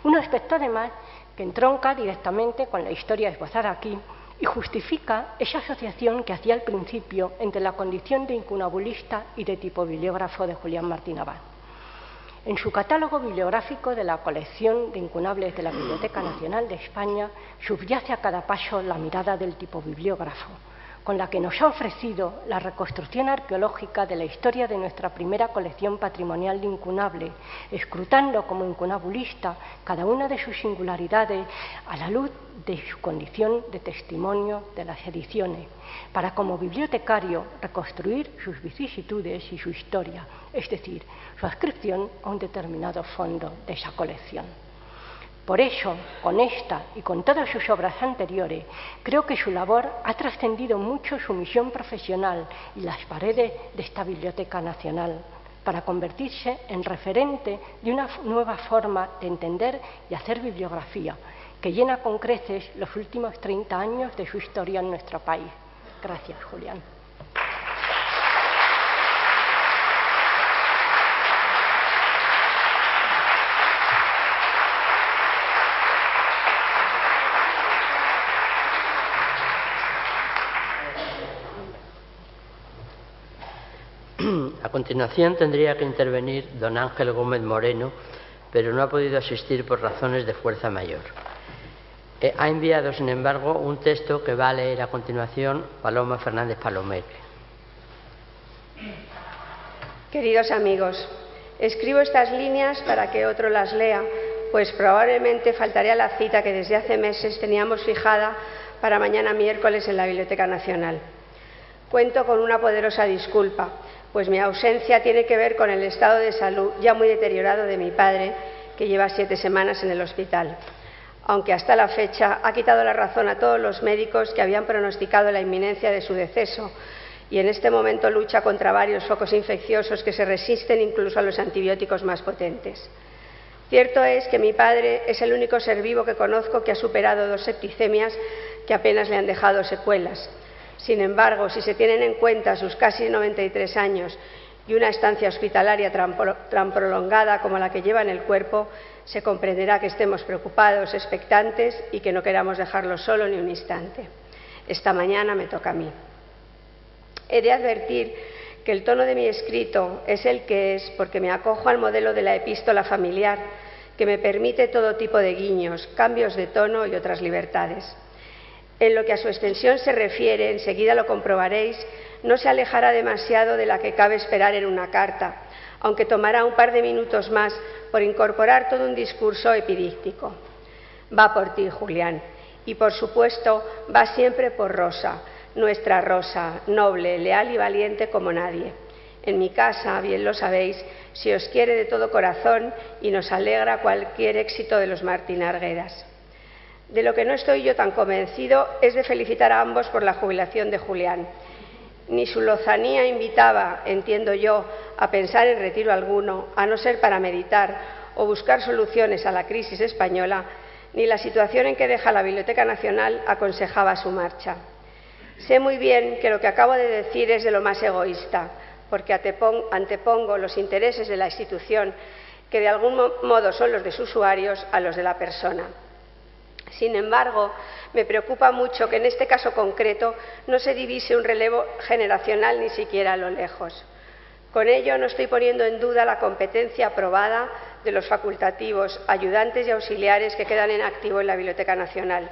Un aspecto, además, que entronca directamente con la historia esbozada aquí, y justifica esa asociación que hacía al principio entre la condición de incunabulista y de tipobibliógrafo de Julián Martín Abad. En su catálogo bibliográfico de la colección de incunables de la Biblioteca Nacional de España subyace a cada paso la mirada del tipobibliógrafo, con la que nos ha ofrecido la reconstrucción arqueológica de la historia de nuestra primera colección patrimonial de incunable, escrutando como incunabulista cada una de sus singularidades a la luz de su condición de testimonio de las ediciones, para como bibliotecario reconstruir sus vicisitudes y su historia, es decir, su adscripción a un determinado fondo de esa colección. Por eso, con esta y con todas sus obras anteriores, creo que su labor ha trascendido mucho su misión profesional y las paredes de esta Biblioteca Nacional, para convertirse en referente de una nueva forma de entender y hacer bibliografía, que llena con creces los últimos 30 años de su historia en nuestro país. Gracias, Julián. A continuación tendría que intervenir don Ángel Gómez Moreno, pero no ha podido asistir por razones de fuerza mayor. Ha enviado, sin embargo, un texto que va a leer a continuación Paloma Fernández Palomeque. Queridos amigos, escribo estas líneas para que otro las lea, pues probablemente faltaré a la cita que desde hace meses teníamos fijada para mañana miércoles en la Biblioteca Nacional. Cuento con una poderosa disculpa, pues mi ausencia tiene que ver con el estado de salud ya muy deteriorado de mi padre, que lleva 7 semanas en el hospital, aunque hasta la fecha ha quitado la razón a todos los médicos que habían pronosticado la inminencia de su deceso, y en este momento lucha contra varios focos infecciosos que se resisten incluso a los antibióticos más potentes. Cierto es que mi padre es el único ser vivo que conozco que ha superado 2 septicemias que apenas le han dejado secuelas. Sin embargo, si se tienen en cuenta sus casi 93 años y una estancia hospitalaria tan prolongada como la que lleva en el cuerpo, se comprenderá que estemos preocupados, expectantes y que no queramos dejarlo solo ni un instante. Esta mañana me toca a mí. He de advertir que el tono de mi escrito es el que es porque me acojo al modelo de la epístola familiar, que me permite todo tipo de guiños, cambios de tono y otras libertades. En lo que a su extensión se refiere, enseguida lo comprobaréis, no se alejará demasiado de la que cabe esperar en una carta, aunque tomará un par de minutos más por incorporar todo un discurso epidíctico. Va por ti, Julián, y por supuesto va siempre por Rosa, nuestra Rosa, noble, leal y valiente como nadie. En mi casa, bien lo sabéis, se os quiere de todo corazón y nos alegra cualquier éxito de los Martín Arguedas. De lo que no estoy yo tan convencido es de felicitar a ambos por la jubilación de Julián. Ni su lozanía invitaba, entiendo yo, a pensar en retiro alguno, a no ser para meditar o buscar soluciones a la crisis española, ni la situación en que deja la Biblioteca Nacional aconsejaba su marcha. Sé muy bien que lo que acabo de decir es de lo más egoísta, porque antepongo los intereses de la institución, que de algún modo son los de sus usuarios, a los de la persona. Sin embargo, me preocupa mucho que en este caso concreto no se divise un relevo generacional ni siquiera a lo lejos. Con ello no estoy poniendo en duda la competencia aprobada de los facultativos, ayudantes y auxiliares que quedan en activo en la Biblioteca Nacional.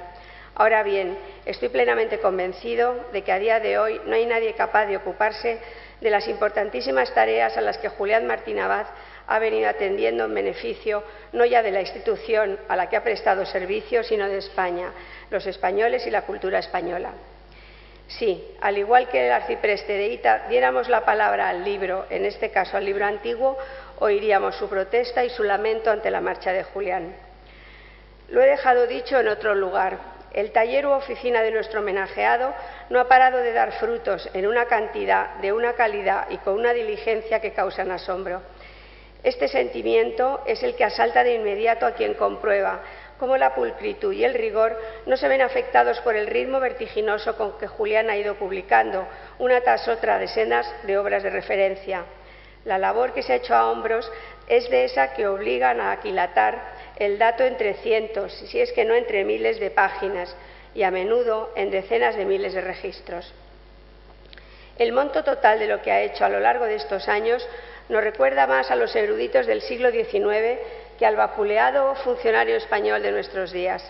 Ahora bien, estoy plenamente convencido de que a día de hoy no hay nadie capaz de ocuparse de las importantísimas tareas a las que Julián Martín Abad ha venido atendiendo en beneficio no ya de la institución a la que ha prestado servicio, sino de España, los españoles y la cultura española. Sí, al igual que el arcipreste de Ita diéramos la palabra al libro, en este caso al libro antiguo, oiríamos su protesta y su lamento ante la marcha de Julián. Lo he dejado dicho en otro lugar. El taller u oficina de nuestro homenajeado no ha parado de dar frutos en una cantidad, de una calidad y con una diligencia que causan asombro. Este sentimiento es el que asalta de inmediato a quien comprueba cómo la pulcritud y el rigor no se ven afectados por el ritmo vertiginoso con que Julián ha ido publicando una tras otra decenas de obras de referencia. La labor que se ha hecho a hombros es de esa que obligan a aquilatar el dato entre cientos, si es que no entre miles de páginas, y a menudo en decenas de miles de registros. El monto total de lo que ha hecho a lo largo de estos años nos recuerda más a los eruditos del siglo XIX que al vapuleado funcionario español de nuestros días.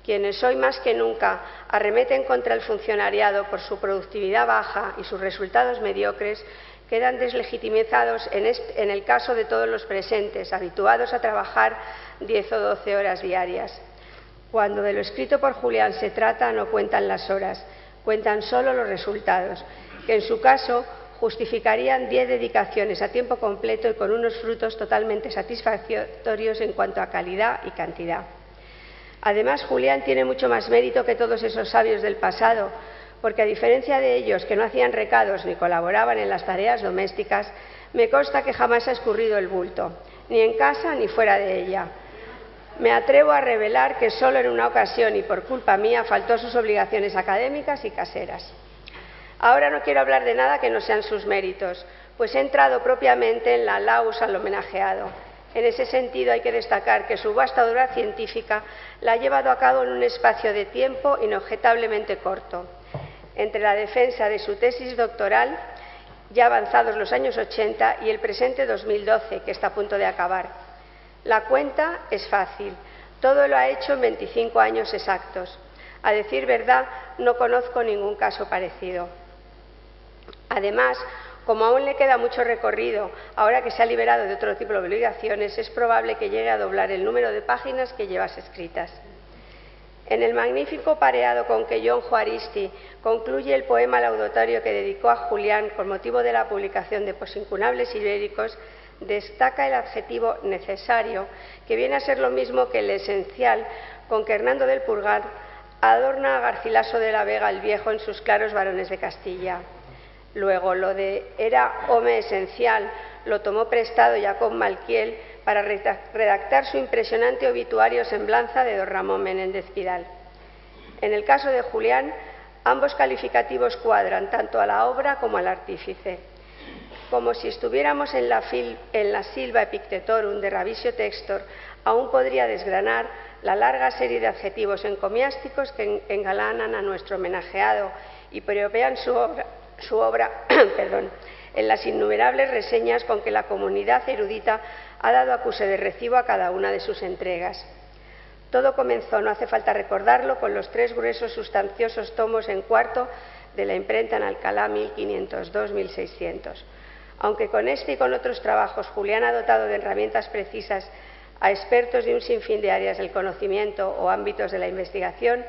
Quienes hoy más que nunca arremeten contra el funcionariado por su productividad baja y sus resultados mediocres quedan deslegitimizados en el caso de todos los presentes, habituados a trabajar 10 o 12 horas diarias. Cuando de lo escrito por Julián se trata, no cuentan las horas, cuentan solo los resultados, que en su caso justificarían 10 dedicaciones a tiempo completo y con unos frutos totalmente satisfactorios en cuanto a calidad y cantidad. Además, Julián tiene mucho más mérito que todos esos sabios del pasado, porque a diferencia de ellos que no hacían recados ni colaboraban en las tareas domésticas, me consta que jamás ha escurrido el bulto, ni en casa ni fuera de ella. Me atrevo a revelar que solo en una ocasión y por culpa mía faltó a sus obligaciones académicas y caseras. Ahora no quiero hablar de nada que no sean sus méritos, pues he entrado propiamente en la laus al homenajeado. En ese sentido hay que destacar que su vasta obra científica la ha llevado a cabo en un espacio de tiempo inobjetablemente corto. Entre la defensa de su tesis doctoral, ya avanzados los años 80, y el presente 2012, que está a punto de acabar. La cuenta es fácil, todo lo ha hecho en 25 años exactos. A decir verdad, no conozco ningún caso parecido. Además, como aún le queda mucho recorrido, ahora que se ha liberado de otro tipo de obligaciones, es probable que llegue a doblar el número de páginas que llevas escritas. En el magnífico pareado con que John Juaristi concluye el poema laudatorio que dedicó a Julián con motivo de la publicación de Posincunables Ibéricos, destaca el adjetivo necesario, que viene a ser lo mismo que el esencial con que Hernando del Purgar adorna a Garcilaso de la Vega el Viejo en sus Claros Varones de Castilla. Luego, lo de era home esencial lo tomó prestado Jacob Malquiel para redactar su impresionante obituario Semblanza de don Ramón Menéndez Pidal. En el caso de Julián, ambos calificativos cuadran tanto a la obra como al artífice. Como si estuviéramos en la Silva Epictetorum de Ravissio Textor, aún podría desgranar la larga serie de adjetivos encomiásticos que engalanan a nuestro homenajeado y provean su obra en las innumerables reseñas con que la comunidad erudita ha dado acuse de recibo a cada una de sus entregas. Todo comenzó, no hace falta recordarlo, con los 3 gruesos sustanciosos tomos en cuarto de la imprenta en Alcalá 1502-1600. Aunque con este y con otros trabajos Julián ha dotado de herramientas precisas a expertos de un sinfín de áreas del conocimiento o ámbitos de la investigación,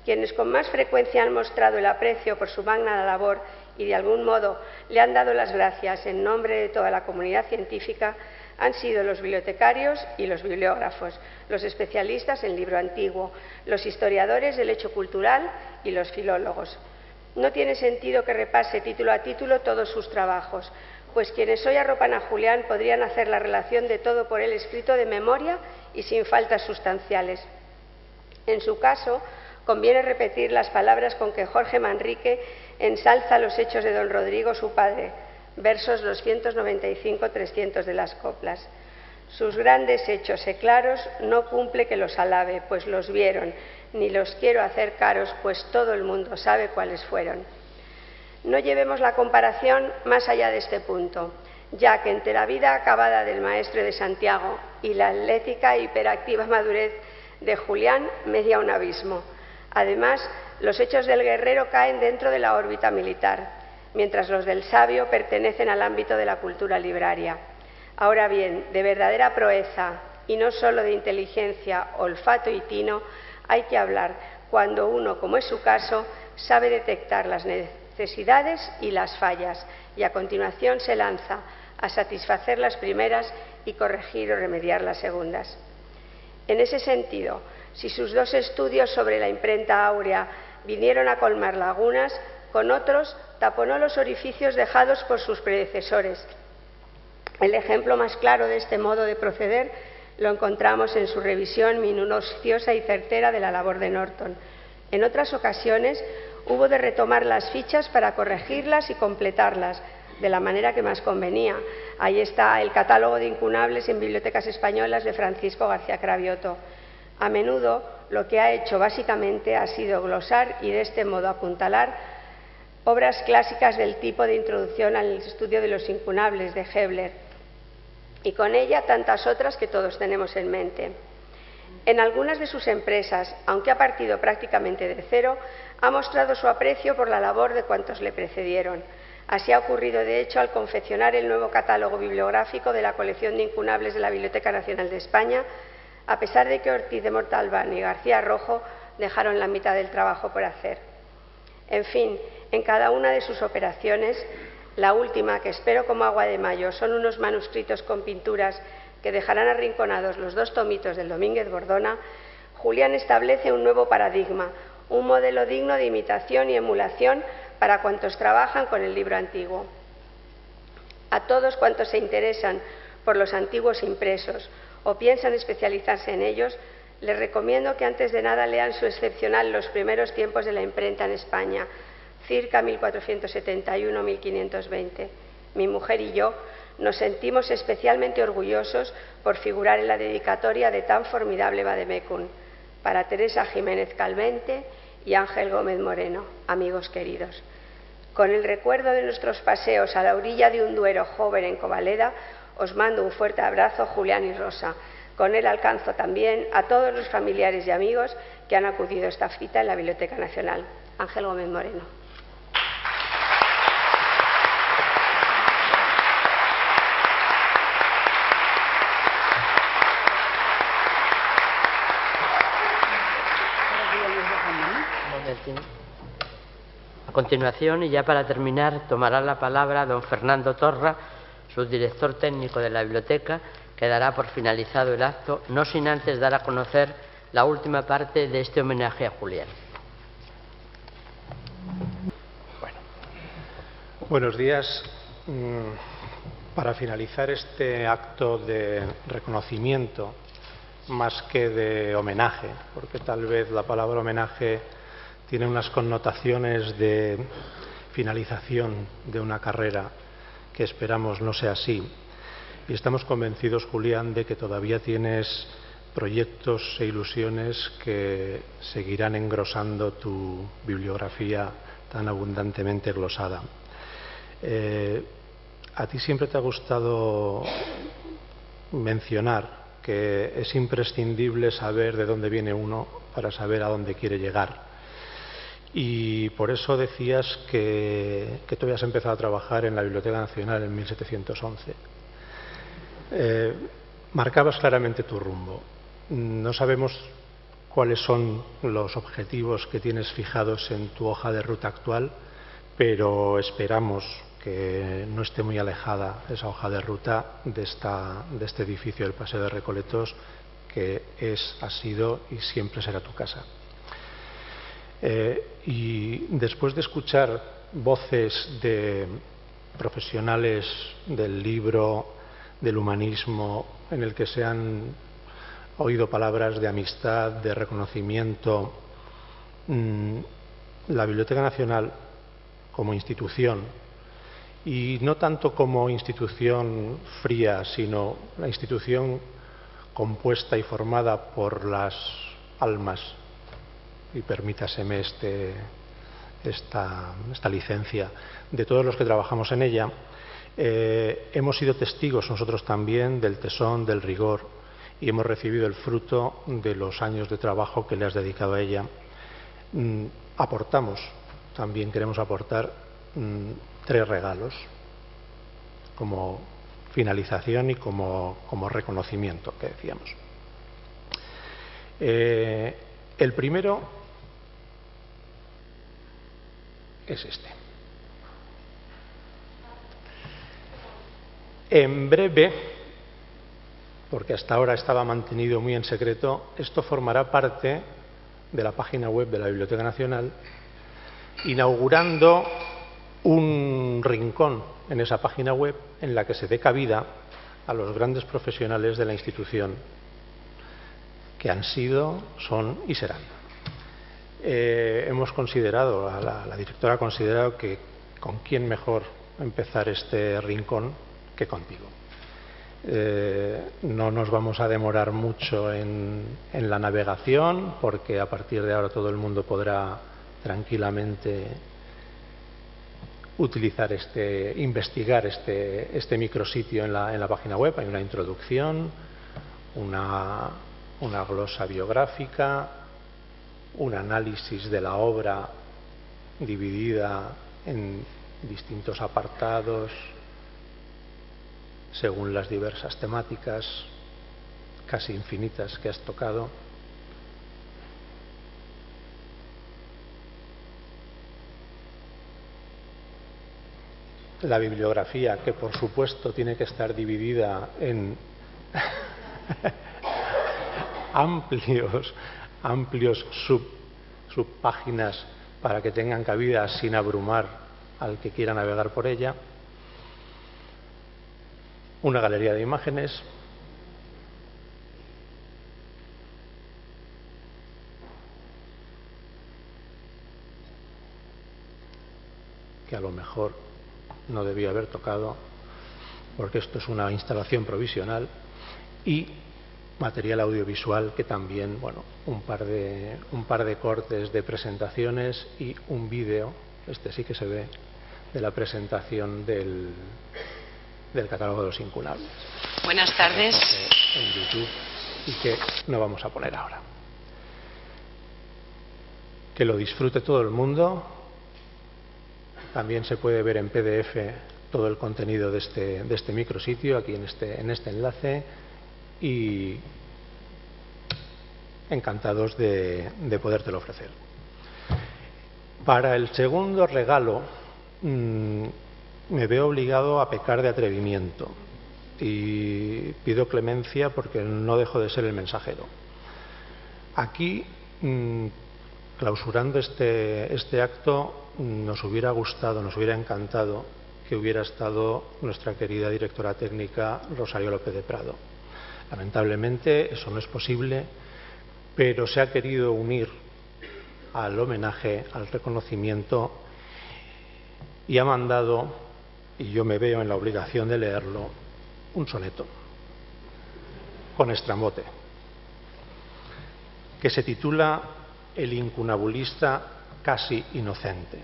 quienes con más frecuencia han mostrado el aprecio por su magna labor y de algún modo le han dado las gracias en nombre de toda la comunidad científica han sido los bibliotecarios y los bibliógrafos, los especialistas en libro antiguo, los historiadores del hecho cultural y los filólogos. No tiene sentido que repase título a título todos sus trabajos, pues quienes hoy arropan a Julián podrían hacer la relación de todo por él escrito de memoria y sin faltas sustanciales. En su caso, conviene repetir las palabras con que Jorge Manrique ensalza los hechos de don Rodrigo, su padre, versos 295-300 de las coplas. Sus grandes hechos e claros no cumple que los alabe, pues los vieron, ni los quiero hacer caros, pues todo el mundo sabe cuáles fueron. No llevemos la comparación más allá de este punto, ya que entre la vida acabada del maestro de Santiago y la atlética e hiperactiva madurez de Julián media un abismo. Además, los hechos del guerrero caen dentro de la órbita militar, mientras los del sabio pertenecen al ámbito de la cultura libraria. Ahora bien, de verdadera proeza, y no solo de inteligencia, olfato y tino, hay que hablar cuando uno, como es su caso, sabe detectar las necesidades y las fallas, y a continuación se lanza a satisfacer las primeras y corregir o remediar las segundas. En ese sentido, si sus 2 estudios sobre la imprenta áurea vinieron a colmar lagunas, con otros taponó los orificios dejados por sus predecesores. El ejemplo más claro de este modo de proceder lo encontramos en su revisión minuciosa y certera de la labor de Norton. En otras ocasiones hubo de retomar las fichas para corregirlas y completarlas de la manera que más convenía. Ahí está el catálogo de incunables en bibliotecas españolas de Francisco García Cravioto. A menudo lo que ha hecho básicamente ha sido glosar y de este modo apuntalar obras clásicas del tipo de Introducción al estudio de los incunables de Hebler, y con ella tantas otras que todos tenemos en mente. En algunas de sus empresas, aunque ha partido prácticamente de cero, ha mostrado su aprecio por la labor de cuantos le precedieron. Así ha ocurrido, de hecho, al confeccionar el nuevo catálogo bibliográfico de la colección de incunables de la Biblioteca Nacional de España, a pesar de que Ortiz de Montalbán y García Rojo dejaron la mitad del trabajo por hacer. En fin, en cada una de sus operaciones, la última, que espero como agua de mayo, son unos manuscritos con pinturas que dejarán arrinconados los 2 tomitos del Domínguez Bordona, Julián establece un nuevo paradigma, un modelo digno de imitación y emulación para cuantos trabajan con el libro antiguo. A todos cuantos se interesan por los antiguos impresos o piensan especializarse en ellos, les recomiendo que antes de nada lean su excepcional Los primeros tiempos de la imprenta en España, circa 1471-1520. Mi mujer y yo nos sentimos especialmente orgullosos por figurar en la dedicatoria de tan formidable vademecum. Para Teresa Jiménez Calvente y Ángel Gómez Moreno, amigos queridos. Con el recuerdo de nuestros paseos a la orilla de un Duero joven en Covaleda, os mando un fuerte abrazo, Julián y Rosa. Con él alcanzo también a todos los familiares y amigos que han acudido a esta cita en la Biblioteca Nacional. Ángel Gómez Moreno. A continuación, y ya para terminar, tomará la palabra don Fernando Torra, subdirector técnico de la biblioteca, que dará por finalizado el acto, no sin antes dar a conocer la última parte de este homenaje a Julián. Buenos días. Para finalizar este acto de reconocimiento, más que de homenaje, porque tal vez la palabra homenaje tiene unas connotaciones de finalización de una carrera que esperamos no sea así. Y estamos convencidos, Julián, de que todavía tienes proyectos e ilusiones que seguirán engrosando tu bibliografía tan abundantemente glosada. A ti siempre te ha gustado mencionar que es imprescindible saber de dónde viene uno para saber a dónde quiere llegar. Y por eso decías que tú habías empezado a trabajar en la Biblioteca Nacional en 1711. Marcabas claramente tu rumbo. No sabemos cuáles son los objetivos que tienes fijados en tu hoja de ruta actual, pero esperamos que no esté muy alejada esa hoja de ruta de este edificio del Paseo de Recoletos, que ha sido y siempre será tu casa. Y después de escuchar voces de profesionales del libro, del humanismo, en el que se han oído palabras de amistad, de reconocimiento, la Biblioteca Nacional como institución, y no tanto como institución fría, sino la institución compuesta y formada por las almas, y permítaseme esta licencia, de todos los que trabajamos en ella, hemos sido testigos nosotros también del tesón, del rigor, y hemos recibido el fruto de los años de trabajo que le has dedicado a ella. Aportamos, también queremos aportar 3 regalos como finalización y como reconocimiento que decíamos. El primero es este. En breve, porque hasta ahora estaba mantenido muy en secreto, esto formará parte de la página web de la Biblioteca Nacional, inaugurando un rincón en esa página web en la que se dé cabida a los grandes profesionales de la institución que han sido, son y serán. Hemos considerado, la directora ha considerado que con quién mejor empezar este rincón que contigo. No nos vamos a demorar mucho en la navegación, porque a partir de ahora todo el mundo podrá tranquilamente investigar este micrositio en la página web. Hay una introducción, una glosa biográfica, un análisis de la obra dividida en distintos apartados según las diversas temáticas casi infinitas que has tocado. La bibliografía, que por supuesto tiene que estar dividida en amplios subpáginas para que tengan cabida sin abrumar al que quiera navegar por ella. Una galería de imágenes. Que a lo mejor no debía haber tocado, porque esto es una instalación provisional, y material audiovisual que también, bueno, un par de cortes de presentaciones y un vídeo, este sí que se ve, de la presentación del catálogo de los incunables. Buenas tardes. En YouTube, y que no vamos a poner ahora. Que lo disfrute todo el mundo. También se puede ver en PDF todo el contenido de este micrositio aquí en este enlace, y encantados de podértelo ofrecer. Para el segundo regalo me veo obligado a pecar de atrevimiento y pido clemencia porque no dejo de ser el mensajero. Aquí, clausurando este acto, nos hubiera gustado, nos hubiera encantado que hubiera estado nuestra querida directora técnica Rosario López de Prado. Lamentablemente eso no es posible, pero se ha querido unir al homenaje, al reconocimiento, y ha mandado, y yo me veo en la obligación de leerlo, un soneto con estrambote que se titula El incunabulista casi inocente.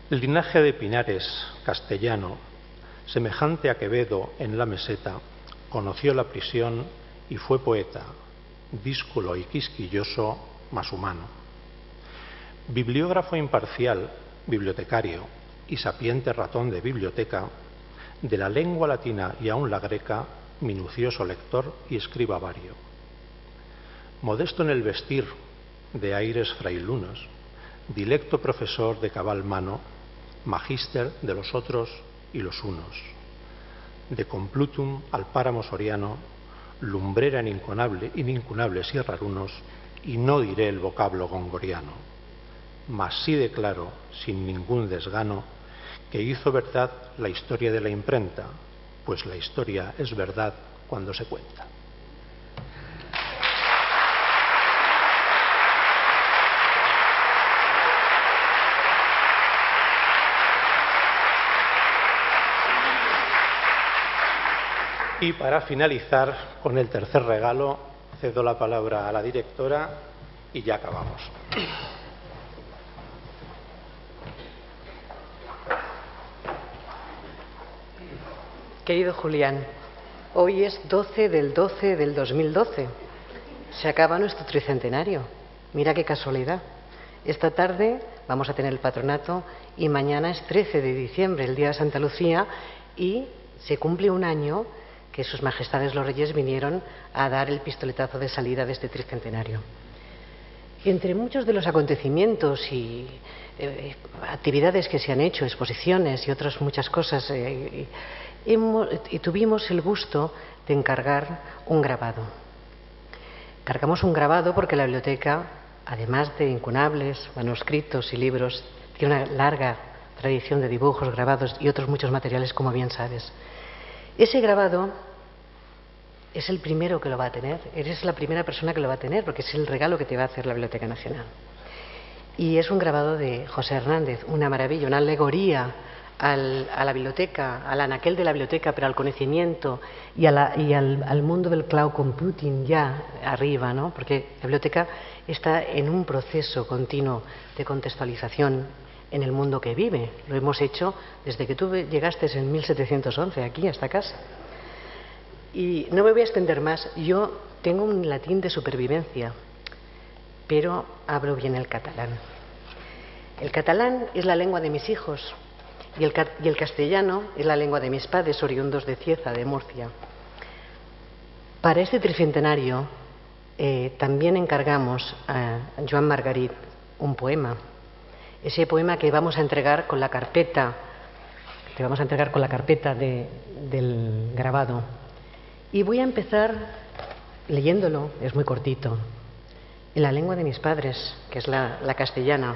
El linaje de Pinares, castellano, semejante a Quevedo en la meseta, conoció la prisión y fue poeta, dísculo y quisquilloso, mas humano. Bibliógrafo imparcial, bibliotecario y sapiente ratón de biblioteca, de la lengua latina y aun la greca, minucioso lector y escriba vario. Modesto en el vestir, de aires frailunos, dilecto profesor de cabal mano, magíster de los otros y los unos, de complutum al páramo soriano, lumbrera en incunables y rarunos, y no diré el vocablo gongoriano, mas sí declaro, sin ningún desgano, que hizo verdad la historia de la imprenta, pues la historia es verdad cuando se cuenta. Y para finalizar con el tercer regalo, cedo la palabra a la directora y ya acabamos. Querido Julián, hoy es 12 del 2012. Se acaba nuestro tricentenario. Mira qué casualidad. Esta tarde vamos a tener el patronato y mañana es 13 de diciembre, el día de Santa Lucía, y se cumple un año que sus majestades los reyes vinieron a dar el pistoletazo de salida de este tricentenario. Y entre muchos de los acontecimientos y actividades que se han hecho, exposiciones y otras muchas cosas, y tuvimos el gusto de encargar un grabado. Cargamos un grabado porque la biblioteca, además de incunables, manuscritos y libros, tiene una larga tradición de dibujos, grabados y otros muchos materiales, como bien sabes. Ese grabado es el primero que lo va a tener, eres la primera persona que lo va a tener, porque es el regalo que te va a hacer la Biblioteca Nacional. Y es un grabado de José Hernández, una maravilla, una alegoría a la biblioteca, al anaquel de la biblioteca, pero al conocimiento y al mundo del cloud computing ya arriba, ¿no? Porque la biblioteca está en un proceso continuo de contextualización en el mundo que vive. Lo hemos hecho desde que tú llegaste en 1711 aquí a esta casa. Y no me voy a extender más. Yo tengo un latín de supervivencia, pero hablo bien el catalán. El catalán es la lengua de mis hijos y el castellano es la lengua de mis padres, oriundos de Cieza, de Murcia. Para este tricentenario también encargamos a Joan Margarit un poema. Ese poema que vamos a entregar con la carpeta, del grabado. Y voy a empezar leyéndolo, es muy cortito, en la lengua de mis padres, que es la castellana.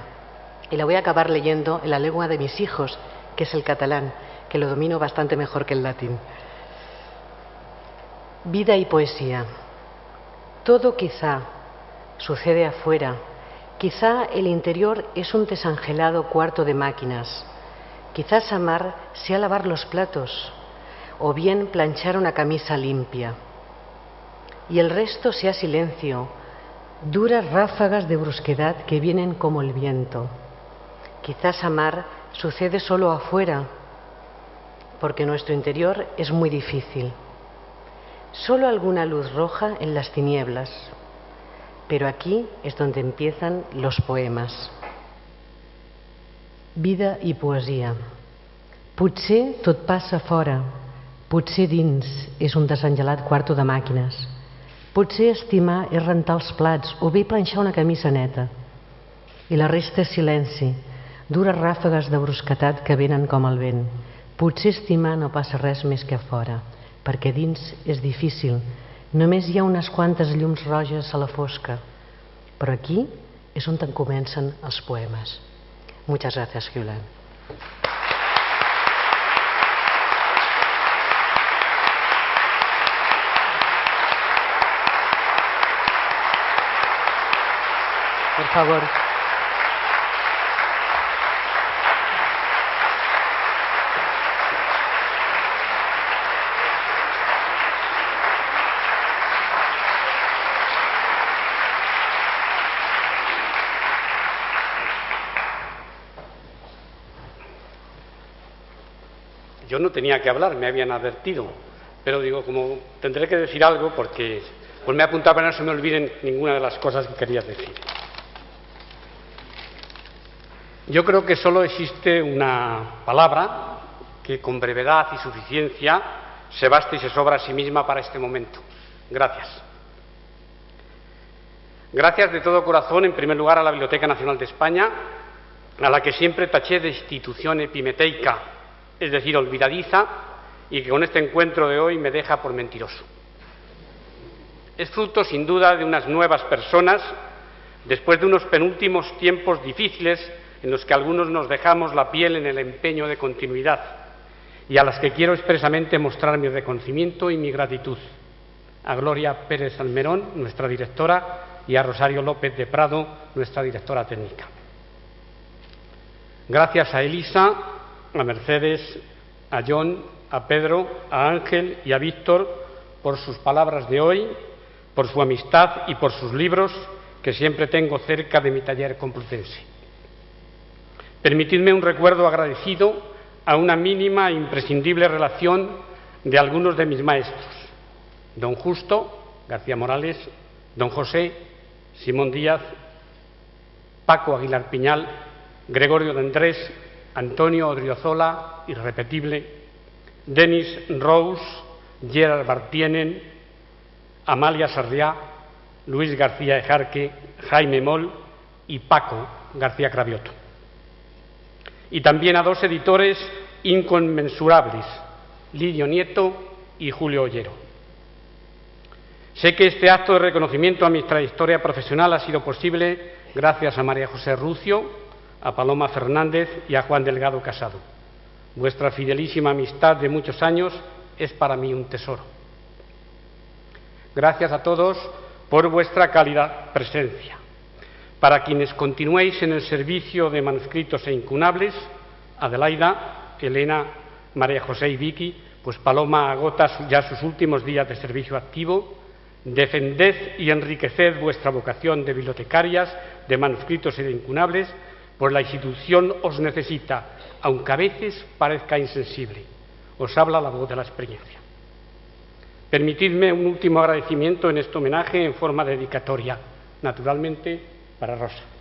Y la voy a acabar leyendo en la lengua de mis hijos, que es el catalán, que lo domino bastante mejor que el latín. Vida y poesía. Todo quizá sucede afuera. Quizá el interior es un desangelado cuarto de máquinas. Quizás amar sea lavar los platos o bien planchar una camisa limpia. Y el resto sea silencio, duras ráfagas de brusquedad que vienen como el viento. Quizás amar sucede solo afuera, porque nuestro interior es muy difícil. Solo alguna luz roja en las tinieblas, pero aquí es donde empiezan los poemas. Vida i poesia. Potser tot passa fora, potser dins és un desangelat quarto de màquines. Potser estimar és rentar els plats o bé planxar una camisa neta. I la resta és silenci, dures ràfegues de brusquetat que venen com el vent. Potser estimar no passa res més que a fora, perquè dins és difícil. Només hi ha unes quantes llums roges a la fosca. Però aquí és on comencen els poemes. Muchas gracias, Julián. Por favor. Yo no tenía que hablar, me habían advertido, pero digo, como tendré que decir algo porque pues me he apuntado para que no se me olviden ninguna de las cosas que quería decir. Yo creo que solo existe una palabra que con brevedad y suficiencia se basta y se sobra a sí misma para este momento. Gracias. Gracias de todo corazón, en primer lugar, a la Biblioteca Nacional de España, a la que siempre taché de institución epimeteica, es decir, olvidadiza, y que con este encuentro de hoy me deja por mentiroso. Es fruto, sin duda, de unas nuevas personas, después de unos penúltimos tiempos difíciles en los que algunos nos dejamos la piel en el empeño de continuidad, y a las que quiero expresamente mostrar mi reconocimiento y mi gratitud. A Gloria Pérez Almerón, nuestra directora, y a Rosario López de Prado, nuestra directora técnica. Gracias a Elisa, a Mercedes, a John, a Pedro, a Ángel y a Víctor por sus palabras de hoy, por su amistad y por sus libros que siempre tengo cerca de mi taller complutense. Permitidme un recuerdo agradecido a una mínima e imprescindible relación de algunos de mis maestros: don Justo García Morales, don José Simón Díaz, Paco Aguilar Piñal, Gregorio de Andrés, Antonio Odriozola, irrepetible, Denis Rose, Gerard Bartienen, Amalia Sarriá, Luis García Ejarque, Jaime Moll y Paco García Cravioto. Y también a dos editores inconmensurables, Lidio Nieto y Julio Ollero. Sé que este acto de reconocimiento a mi trayectoria profesional ha sido posible gracias a María José Rucio, a Paloma Fernández y a Juan Delgado Casado. Vuestra fidelísima amistad de muchos años es para mí un tesoro. Gracias a todos por vuestra cálida presencia. Para quienes continuéis en el servicio de manuscritos e incunables, Adelaida, Elena, María José y Vicky, pues Paloma agota ya sus últimos días de servicio activo. Defended y enriqueced vuestra vocación de bibliotecarias, de manuscritos y de incunables, pues la institución os necesita, aunque a veces parezca insensible. Os habla la voz de la experiencia. Permitidme un último agradecimiento en este homenaje en forma de dedicatoria, naturalmente para Rosa.